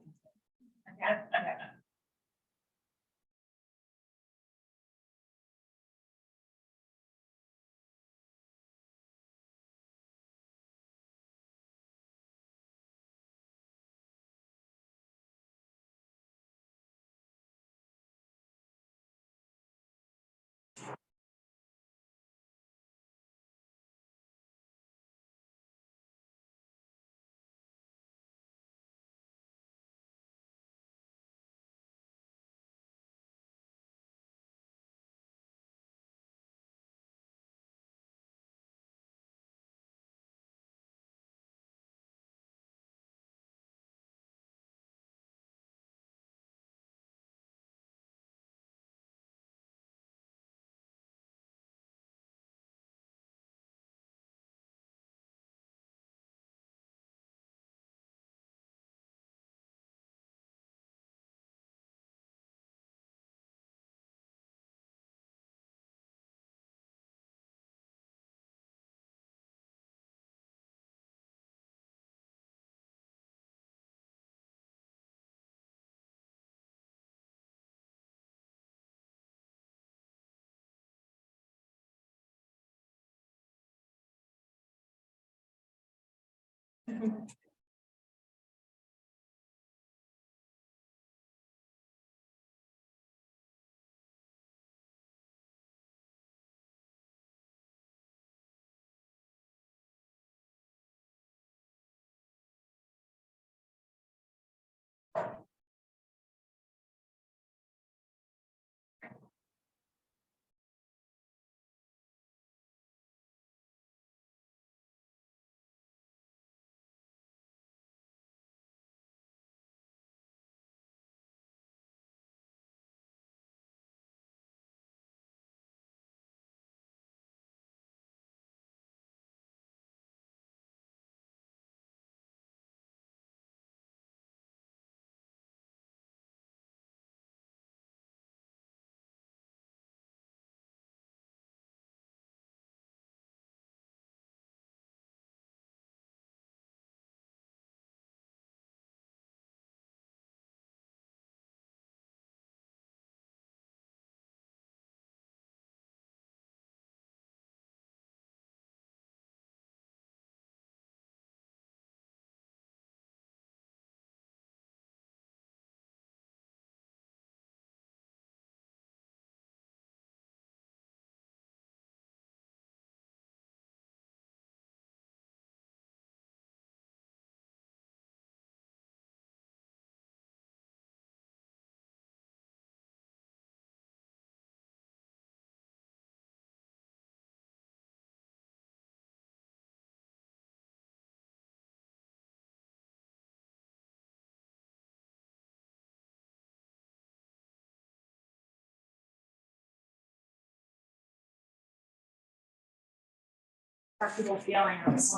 Are people feeling it's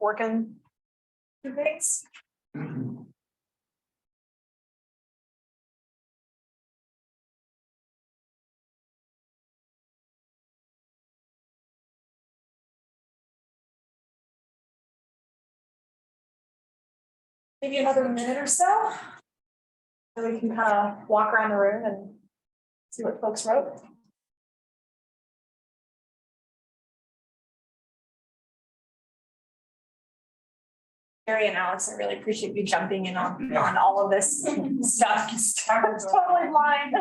working? Things? Maybe another minute or so. So we can kind of walk around the room and see what folks wrote. Mary and Alex, I really appreciate you jumping in on all of this stuff. I'm totally blind.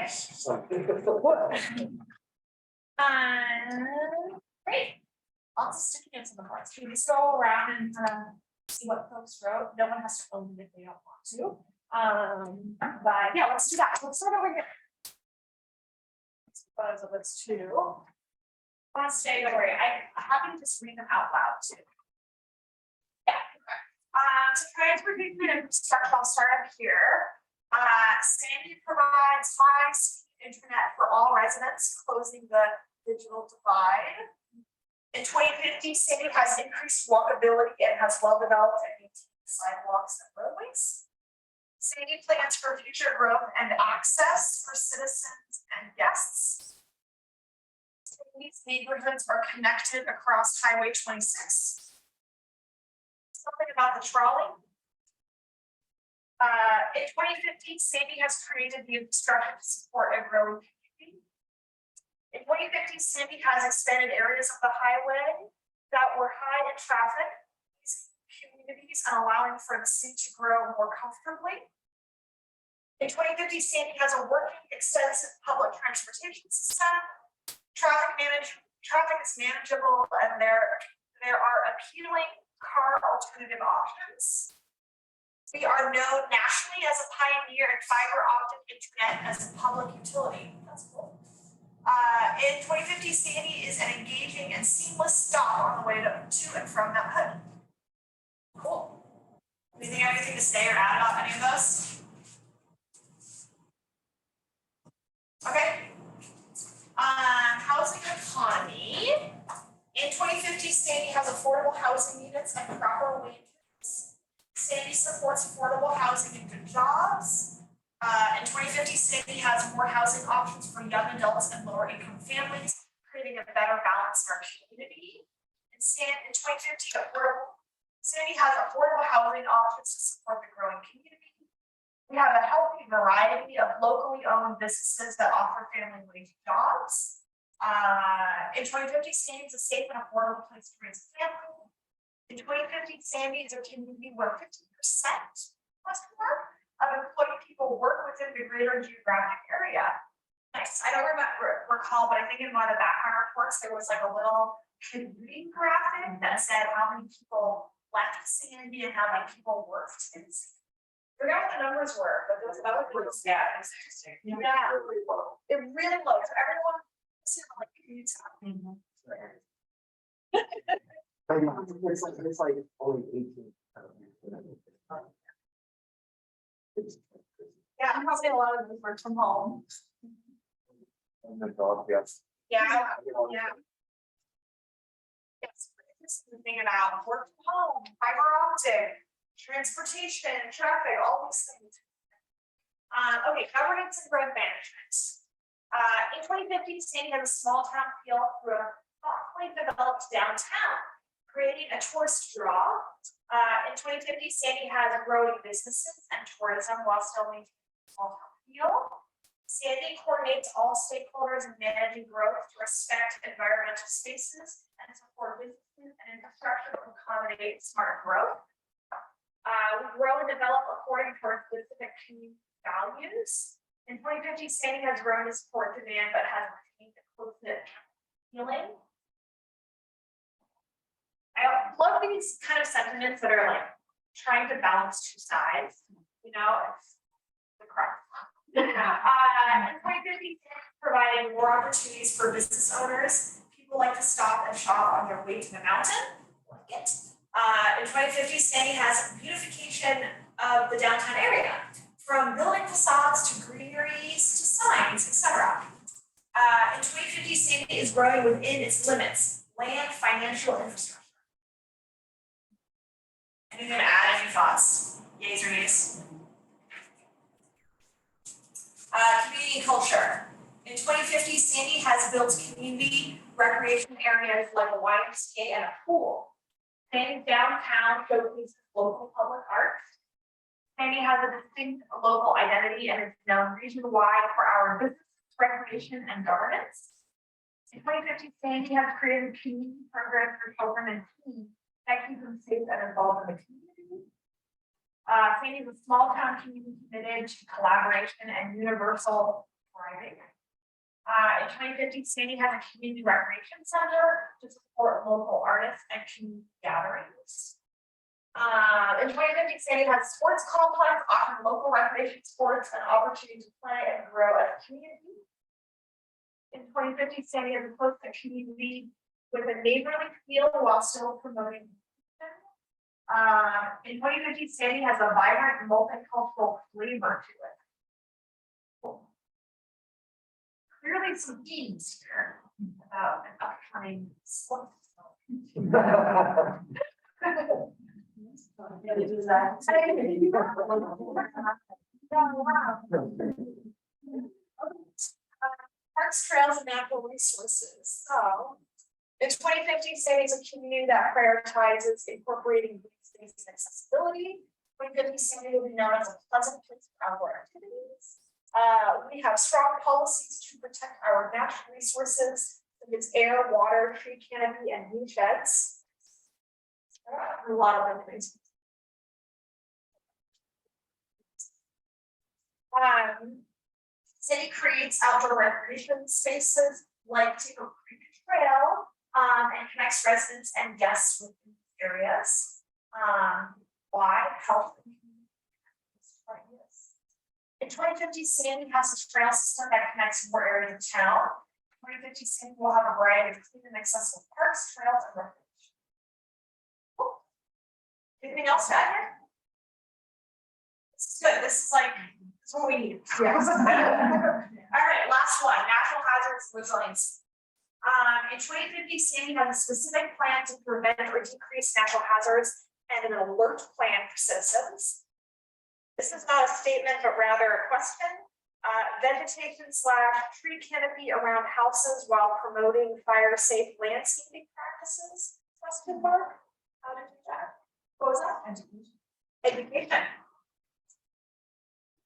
Okay. Great. Lots of sticky notes in the boards. Can we scroll around and see what folks wrote? No one has to own it if they don't want to. But yeah, let's do that. Let's start over here. Photos of this too. Want to stay, don't worry. I'm happy to just read them out loud too. Yeah. To transportation and infrastructure, I'll start up here. Sandy provides high-speed internet for all residents, closing the digital divide. In 2050, Sandy has increased walkability and has well-developed and maintained sidewalks and roadways. Sandy plans for future growth and access for citizens and guests. Sandy's neighborhoods are connected across Highway 26. Something about the trolley. In 2015, Sandy has created the infrastructure to support a growing community. In 2015, Sandy has expanded areas of the highway that were high in traffic, these communities, and allowing for the city to grow more comfortably. In 2050, Sandy has a working, extensive public transportation system. Traffic is manageable, and there are appealing car alternative options. We are known nationally as a pioneer in fiber optic internet as a public utility. That's cool. In 2050, Sandy is an engaging and seamless stop on the way to and from that hood. Cool. Anything to say or add about any of those? Okay. Housing economy. In 2050, Sandy has affordable housing units and proper wages. Sandy supports affordable housing and good jobs. In 2050, Sandy has more housing options for young adults and lower income families, creating a better balance in our community. In 2050, Sandy has affordable housing options to support the growing community. We have a healthy variety of locally owned businesses that offer family wage jobs. In 2050, Sandy is a safe and affordable place to raise a family. In 2050, Sandy is a community where 50% of employed people work within the greater geographic area. Nice. I don't recall, but I think in one of the background reports, there was like a little commuting graphic that said how many people left Sandy and how many people worked in Sandy. I forgot what the numbers were, but that was yeah, it's interesting. Yeah, it really low. So everyone, like commutes out. It's like only 18. Yeah, I'm probably a lot of them work from home. And the dog, yes. Yeah. Yes, this is the thing about work from home, fiber optic, transportation, traffic, all these things. Okay, governance and growth management. In 2050, Sandy has a small town feel through a thoughtfully developed downtown, creating a tourist draw. In 2050, Sandy has growing businesses and tourism while still maintaining a small town feel. Sandy coordinates all stakeholders in managing growth to respect environmental spaces and support businesses and infrastructure to accommodate smart growth. We grow and develop according to our specific community values. In 2050, Sandy has grown to support demand, but has retained a close-knit feeling. I love these kind of sentiments that are like trying to balance two sides, you know, it's the crux. In 2050, providing more opportunities for business owners. People like to stop and shop on their way to the mountain. Like it. In 2050, Sandy has beautification of the downtown area, from building facades to greeneries to signs, etc. In 2050, Sandy is growing within its limits, land, financial, infrastructure. Anything to add? Any thoughts? Yays or nays? Community culture. In 2050, Sandy has built community recreation areas like a YMCA and a pool. Sandy's downtown showcases local public art. Sandy has a distinct local identity and is known region-wide for our business, recreation, and governance. In 2050, Sandy has created community programs for children and teens that keep them safe and involved in the community. Sandy is a small town community committed to collaboration and universal thriving. In 2050, Sandy has a community recreation center to support local artists and community gatherings. In 2050, Sandy has a sports complex offering local recreation sports and opportunity to play and grow as a community. In 2050, Sandy has a close community with a neighborly feel while still promoting. In 2050, Sandy has a vibrant multicultural flavor to it. Clearly some themes here about an upcoming sports. Parks, trails, and natural resources. So, in 2050, Sandy is a community that prioritizes incorporating green space and accessibility. 2050, Sandy will be known as a pleasant place for outdoor activities. We have strong policies to protect our natural resources, such as air, water, tree canopy, and green sheds. A lot of things. City creates outdoor recreation spaces like Tingle Creek Trail, and connects residents and guests with these areas. Why? Health. In 2050, Sandy has a trail system that connects more areas of town. 2050, Sandy will have a variety of clean and accessible parks, trails, and recreation. Cool. Anything else to add here? This is good. This is like, this is what we need. Yes. All right, last one, natural hazards resilience. In 2050, Sandy has a specific plan to prevent or decrease natural hazards and an alert plan for citizens. This is not a statement, but rather a question. Vegetation/tree canopy around houses while promoting fire-safe landscaping practices. Question mark? How to do that? What was that? Education.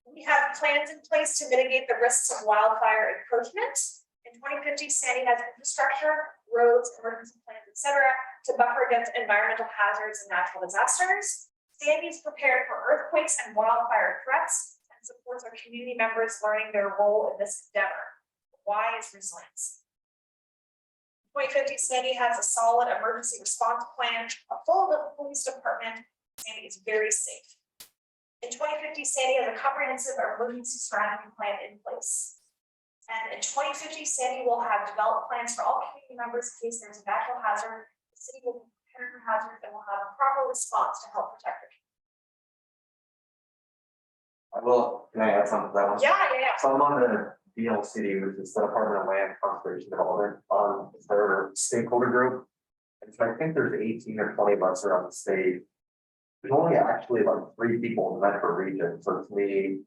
We have plans in place to mitigate the risks of wildfire encroachment. In 2050, Sandy has infrastructure, roads, emergency plans, etc., to buffer against environmental hazards and natural disasters. Sandy is prepared for earthquakes and wildfire threats and supports our community members learning their role in this endeavor. Why is resilience? 2050, Sandy has a solid emergency response plan, a full police department. Sandy is very safe. In 2050, Sandy has a comprehensive emergency strategy plan in place. And in 2050, Sandy will have developed plans for all community members in case there's a natural hazard. The city will be prepared for hazard and will have a proper response to help protect the Can I add something to that one? Yeah. So I'm on the DLCD, which is the Department of Land Conservation Development, it's their stakeholder group. And so I think there's 18 or 20 of us around the state. There's only actually like 3 people in the metro region, so it's me,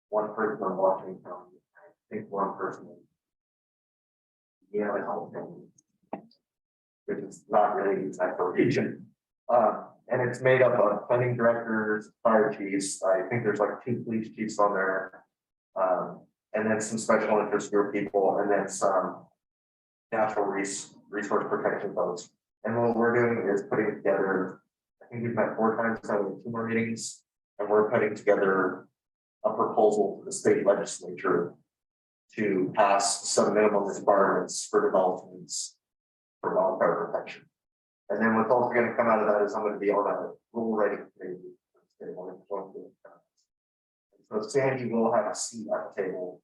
one person in Washington County, I think one person. Yeah, which is not really the metro region. And it's made up of planning directors, fire chiefs, I think there's like 2 police chiefs on there. And then some special interest group people, and then some natural resource protection folks. And what we're doing is putting together, I think we've met 4 times, so we have 2 more meetings, and we're putting together a proposal to the state legislature to pass some minimum requirements for developments for wildfire protection. And then what's also going to come out of that is I'm going to be on a rule writing committee. So Sandy will have a seat at the table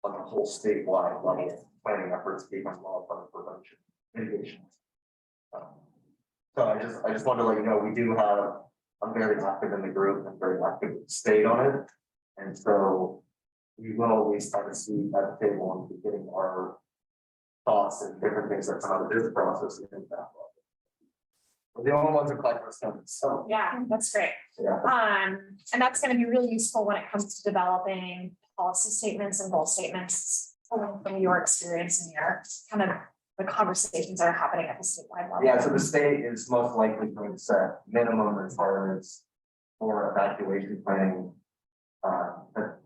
on the whole statewide level planning efforts behind wildfire prevention mitigation. So I just wanted to let you know we do have, I'm very active in the group and very active in the state on it. And so we will always have a seat at the table and be getting our thoughts and different things that come out of this process and that. The only ones that collect those numbers, so. Yeah, that's great. Yeah. And that's gonna be really useful when it comes to developing policy statements and goal statements from your experience and your kind of the conversations that are happening at the statewide level. Yeah, so the state is most likely going to set minimum requirements for evacuation planning.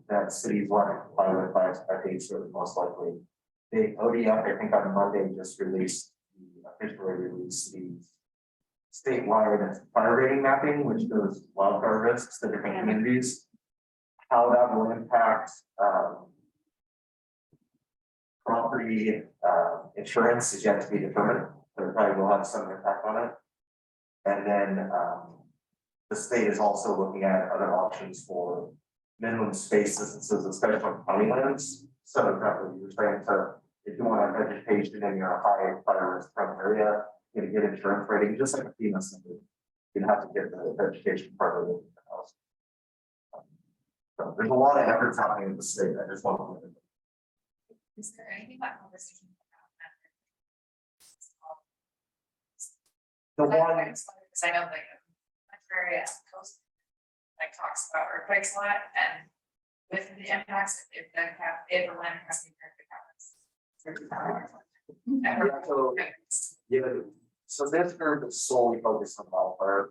That cities want to comply with by expectation, most likely. The ODF, I think on Monday, just officially released the statewide fire rating mapping, which shows wildfire risks to different communities. How that will impact property, insurance is yet to be determined, but it probably will have some impact on it. And then, the state is also looking at other options for minimum space distances, especially on county lands. So, exactly, you're trying to, if you want to vegetation in your high fire risk prone area, you get insurance rating, just like a FEMA symbol. You'd have to get the vegetation part of the house. So there's a lot of efforts happening in the state. I just want to. Is there anything about conversation The about that? one, Because I know like area coast like talks about earthquakes a lot and with the impacts if the if the land has been So, yeah, so this group is solely focused on wildfire.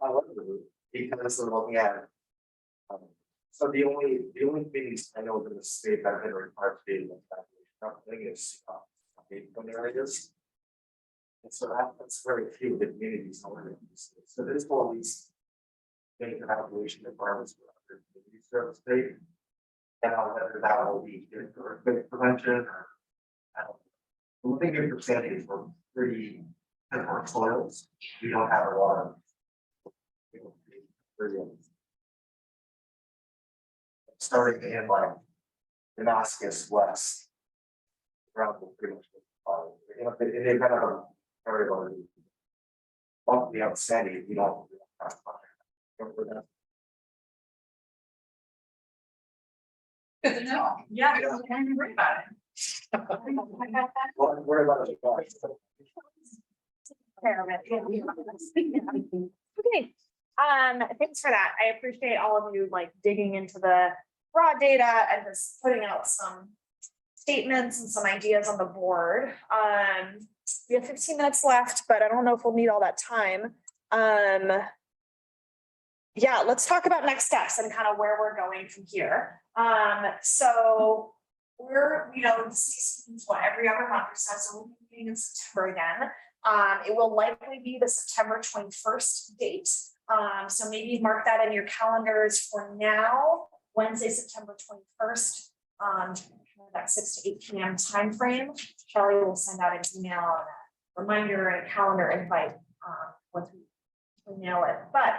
However, because they're looking at. So the only things I know in the state that have been required to be thing is from areas. And so that's very few of the communities. So this will at least make an evaluation requirements for other communities throughout the state. And whether that will be good for earthquake prevention or. I don't know. One thing you understand is we're pretty different soils. We don't have a lot of. Starting in like Damascus west. Around the pretty much. They kind of a very low. Off the outstanding, you don't. good to know. Yeah, I don't worry about it. Well, we're about to. Okay, thanks for that. I appreciate all of you like digging into the raw data and just putting out some statements and some ideas on the board. We have 15 minutes left, but I don't know if we'll need all that time. Yeah, let's talk about next steps and kind of where we're going from here. So we're, see every other month or so we'll be meeting in September again. It will likely be the September 21st date. So maybe mark that in your calendars for now, Wednesday, September 21st. That 6 to 8 p.m. timeframe. Charlie will send out an email and a reminder and a calendar invite once we nail it. But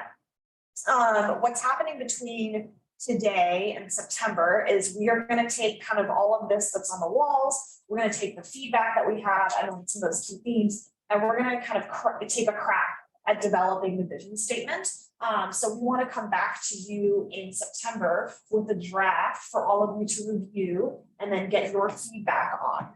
what's happening between today and September is we are going to take kind of all of this that's on the walls. We're going to take the feedback that we have and some of those key themes, and we're going to kind of take a crack at developing the vision statement. So we want to come back to you in September with a draft for all of you to review and then get your feedback on.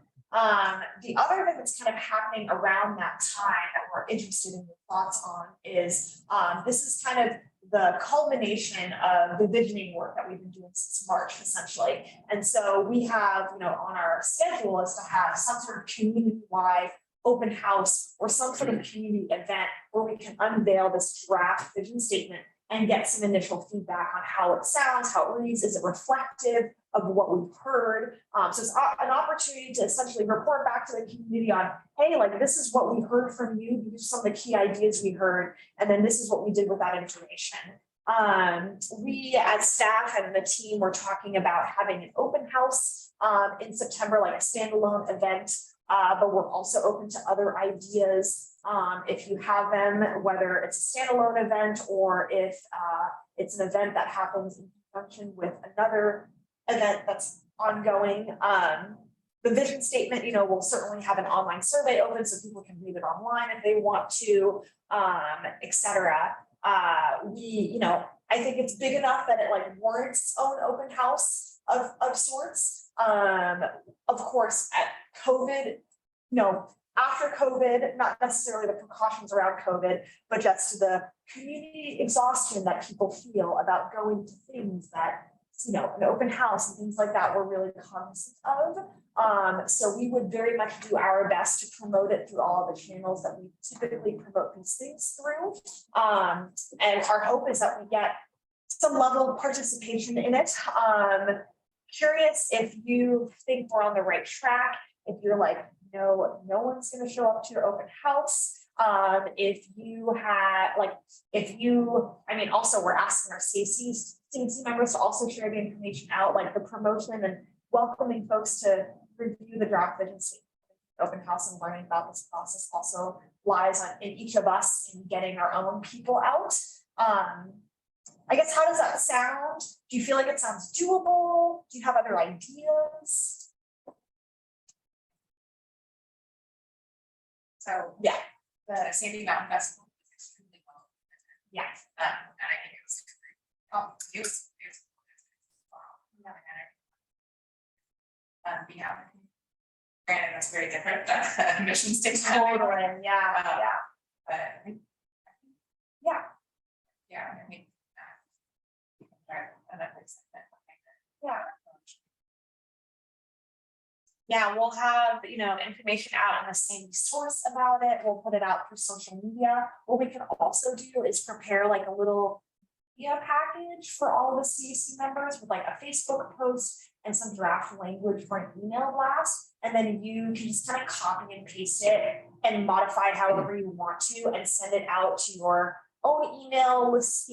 The other thing that's kind of happening around that time that we're interested in your thoughts on is this is kind of the culmination of the visioning work that we've been doing since March, essentially. And so we have, on our schedule is to have some sort of community-wide open house or some sort of community event where we can unveil this draft vision statement and get some initial feedback on how it sounds, how it reads, is it reflective of what we've heard? So it's an opportunity to essentially report back to the community on, hey, like this is what we heard from you, these are some of the key ideas we heard, and then this is what we did with that information. We as staff and the team were talking about having an open house in September, like a standalone event. But we're also open to other ideas if you have them, whether it's a standalone event or if it's an event that happens in conjunction with another event that's ongoing. The vision statement, will certainly have an online survey open so people can read it online if they want to, et cetera. I think it's big enough that it like warrants its own open house of sorts. Of course, at COVID, after COVID, not necessarily the precautions around COVID, but just the community exhaustion that people feel about going to things that, an open house and things like that, we're really cognizant of. So we would very much do our best to promote it through all of the channels that we typically promote these things through. And our hope is that we get some level of participation in it. Curious if you think we're on the right track, if you're like, no one's going to show up to your open house. If you had also we're asking our CAC members to also share the information out, like the promotion and welcoming folks to review the draft vision statement. Open house and learning about this process also lies in each of us in getting our own people out. I guess, how does that sound? Do you feel like it sounds doable? Do you have other ideas? So Yeah. the Sandy Mountain Festival was extremely well. Yeah. And I think it was, it was. Yeah. Granted, that's very different than mission statement. Totally, yeah, Uh, yeah. But. Yeah. Yeah, I mean. Yeah, we'll have, information out in the same source about it. We'll put it out through social media. What we can also do is prepare like a little media package for all the CAC members with like a Facebook post and some draft language for an email blast. And then you can just kind of copy and paste it and modify however you want to and send it out to your own email list,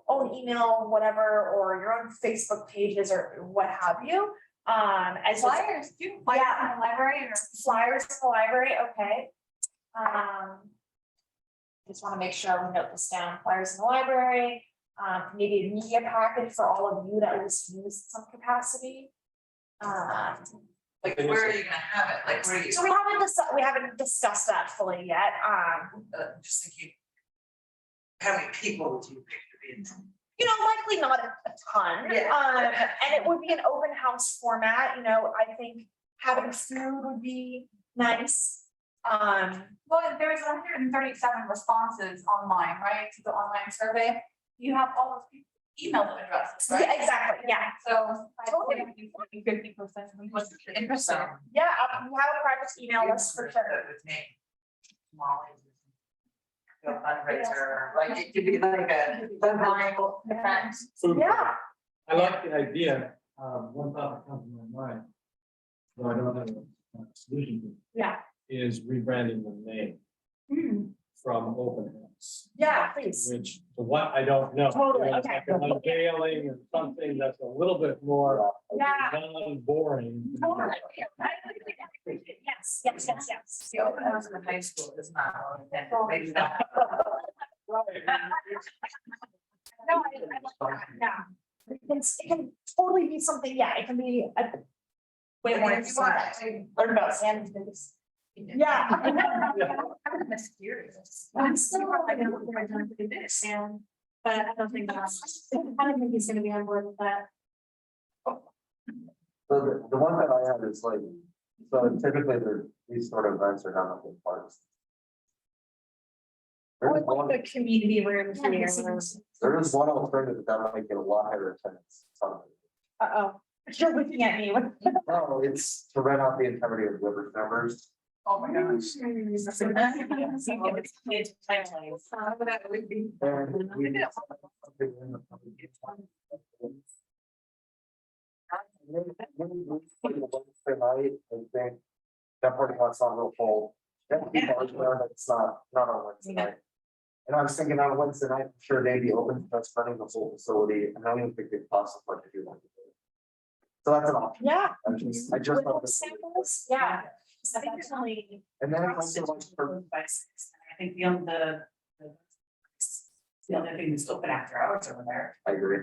own email, whatever, or your own Facebook pages or what have you. As well- Flyers, too, flyers in the library or. flyers in the library, okay. Just want to make sure we note this down, flyers in the library, maybe a media package for all of you that was used in some capacity. Like, where are you gonna have it? Like, where are you? So we haven't discussed that fully yet, Just thinking. How many people would you pick to be in? likely not a ton. Yeah. And it would be an open house format, I think having food would be nice. Well, there was 137 responses online, right, to the online survey. You have all those people email addresses, right? Yeah, exactly, yeah. So I Totally. think 50% was interested. Yeah, we have a private email list for sure. That would make Molly. A fundraiser, like it could be like a viral event. Food. Yeah. I like the idea, one thought that comes to my mind, though I don't have a solution to, Yeah. is rebranding the name from Open House. Yeah, please. Which, to what, I don't know. Totally, It's okay. like an unveiling or something that's a little bit more Yeah. non-boring. Totally. Yes, yes, yes, yes. The open house in the high school is not all intended, maybe not. No, I love that, yeah. It can totally be something, yeah, it can be a way more If you want, interesting. Learn about Sandy's biggest. Yeah. I'm mysterious. I'm still like, I don't think I've done pretty big, Sam, but I don't think he's gonna be on board with that. So the one that I have is like, so typically these sort of events are done up in parks. There's one, The community room here. there is one alternative that might get a lot higher attendance. Uh-oh, you're looking at me. No, it's to rent out the entirety of River's numbers. Oh my gosh. That would be. And we did something in the public Wednesday night, I think that party lot's not real full. That people are there, but it's not on Wednesday night. And I was thinking on Wednesday night, I'm sure they'd be open to us running the whole facility, and I don't even think it costs us much to do that. So that's an option. Yeah. I just thought Little this. samples, yeah. Definitely. And then it's also like for, I think the other thing is open after hours over there. I agree.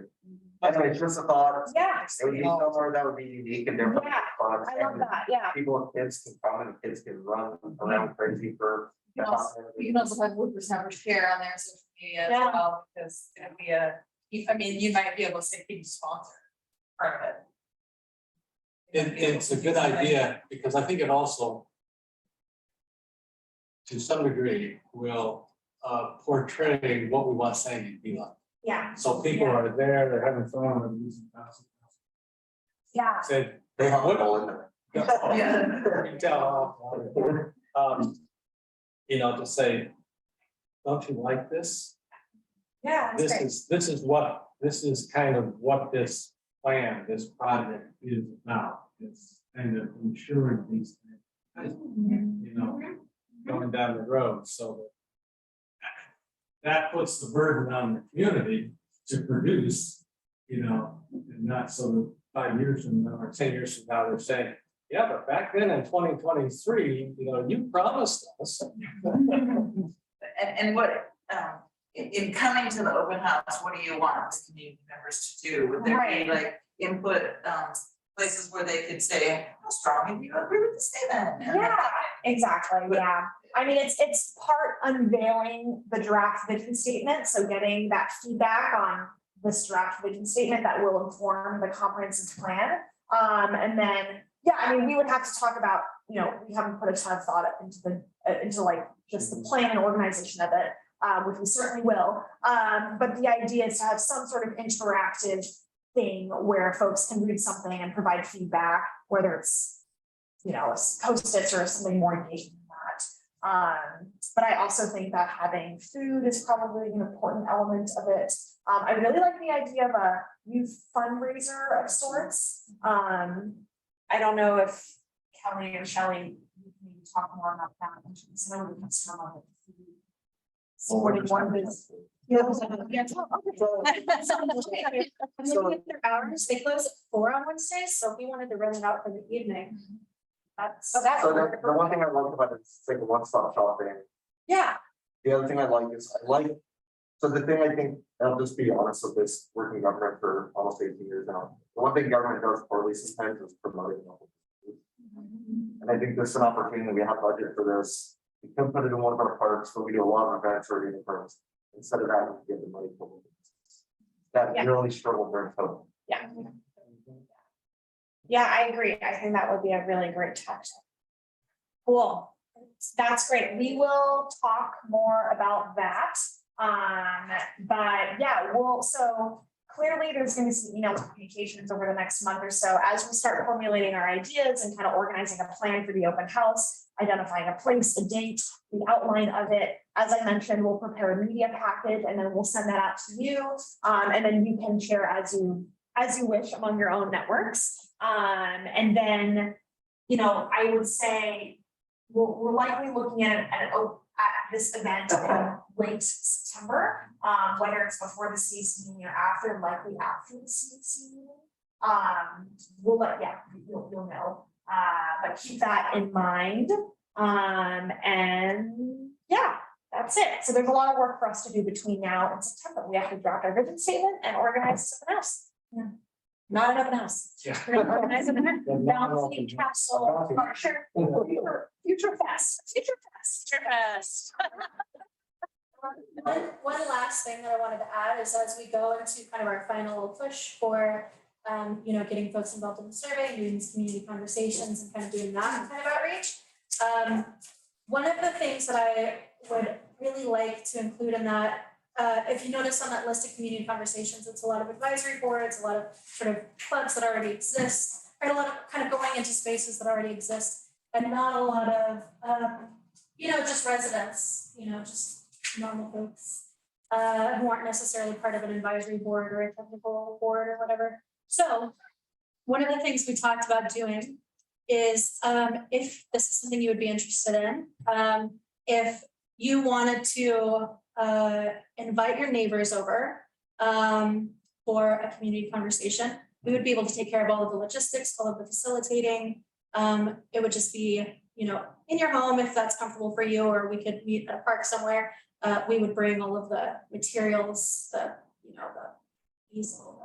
Anyway, it's just a thought. Yeah, It would be somewhere that would be unique and different. Yeah, fun, I love and that, yeah. People and kids can come and kids can run around crazy for. You can also have whippersnapper share on their social media as Yeah. well, because it'll be you might be able to say, can you sponsor part of it? It's a good idea, because I think it also, to some degree, will portray what we want Sandy to be like. Yeah, So people are there, they're having fun, they're using house. yeah. Said, They have What? all in there. Yeah. you can tell, to say, don't you like this? Yeah, that's great. This is kind of what this plan, this project is now. It's kind of ensuring these things, going down the road, so that puts the burden on the community to produce, and not so that 5 years from now or 10 years from now, they're saying, Yeah, but back then in 2023, you promised us. And what, in coming to the open house, what do you want the community members to do? Would there be like input, places where they could say, how strongly do you agree with the statement? And Yeah, exactly, yeah. I mean, it's part unveiling the draft vision statement, so getting that feedback on this draft vision statement that will inform the comprehensive plan. And then, yeah, I mean, we would have to talk about, we haven't put a ton of thought into like just the plan and organization of it, which we certainly will. But the idea is to have some sort of interactive thing where folks can read something and provide feedback, whether it's, Post-its or something more engaging than that. But I also think that having food is probably an important element of it. I really like the idea of a youth fundraiser of sorts. I don't know if Kelly and Shelley, you can talk more about that. Because I know we can start on the food. Supporting one business. Their hours, they close at 4 on Wednesdays, so if we wanted to run it out for the evening. That's. So the one thing I like about it is like a one-stop shopping. Yeah. The other thing I like is so the thing I think, I'll just be honest with this, working government for almost 18 years now. The one thing government does poorly sometimes is promoting local food. And I think this is an opportunity, we have budget for this. We can put it in one of our parks, but we do a lot of events already in the parks. Instead of that, we can get the money for it. That Yeah. really struggled during COVID. Yeah. Yeah, I agree. I think that would be a really great tactic. Cool. That's great. We will talk more about that. But yeah, so clearly there's going to be some email communications over the next month or so as we start formulating our ideas and kind of organizing a plan for the open house, identifying a place, a date, the outline of it. As I mentioned, we'll prepare a media package and then we'll send that out to you. And then you can share as you wish among your own networks. And then, I would say we're likely looking at this event in late September, whether it's before the CAC meeting or after, likely after the CAC meeting. You'll know, but keep that in mind. And yeah, that's it. So there's a lot of work for us to do between now and September. We have to draft our vision statement and organize something else. Yeah. Not an open house. Yeah. We're gonna organize an event, balancing castle, Berkshire, future fest. One last thing that I wanted to add is as we go into kind of our final push for, getting folks involved in the survey, doing these community conversations and kind of doing that kind of outreach. One of the things that I would really like to include in that, if you notice on that list of community conversations, it's a lot of advisory boards, a lot of sort of clubs that already exist, right? A lot of kind of going into spaces that already exist, and not a lot of, just residents, just normal folks, who aren't necessarily part of an advisory board or a technical board or whatever. So one of the things we talked about doing is, if this is something you would be interested in, if you wanted to invite your neighbors over for a community conversation, we would be able to take care of all of the logistics, all of the facilitating. It would just be, in your home if that's comfortable for you, or we could meet at a park somewhere. We would bring all of the materials, the easel,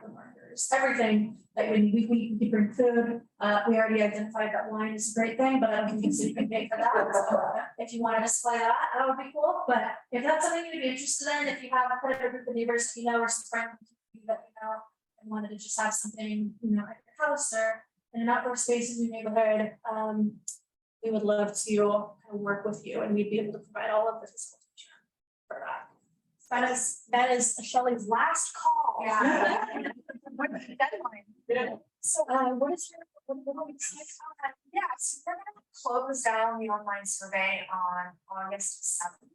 the markers, everything that we could bring food. We already identified that wine is a great thing, but I don't think you can pay for that. So if you want to display that, that would be cool. But if that's something you'd be interested in, if you have a group of neighbors, or some friends that and wanted to just have something, at your house or in an outdoor space in your neighborhood, we would love to kind of work with you, and we'd be able to provide all of the facilitation for that. That is Shelley's last call. Yeah. So, what is your, what we see? Yes, we're gonna close down the online survey on August 7th.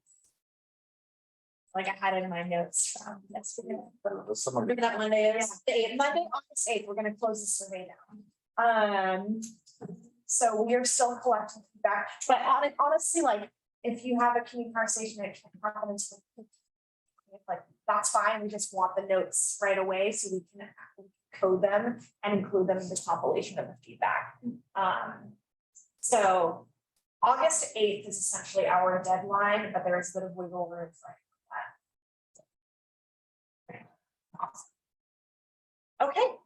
Like I had it in my notes from yesterday. Whatever that Monday is. The 8th, Monday, August 8th, we're gonna close the survey down. So we are still collecting feedback, but honestly, like, if you have a community conversation that can happen into like, that's fine, we just want the notes right away so we can code them and include them in the compilation of the feedback. So August 8th is essentially our deadline, but there is a bit of wiggle room for that. Okay,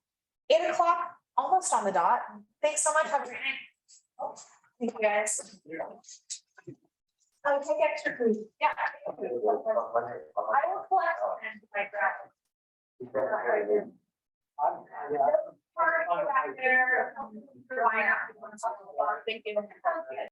8 o'clock, almost on the dot. Thanks so much. Have a great night. Thank you, guys. Oh, take extra food. Yeah. I will collect and my grab. Back there. Thank you.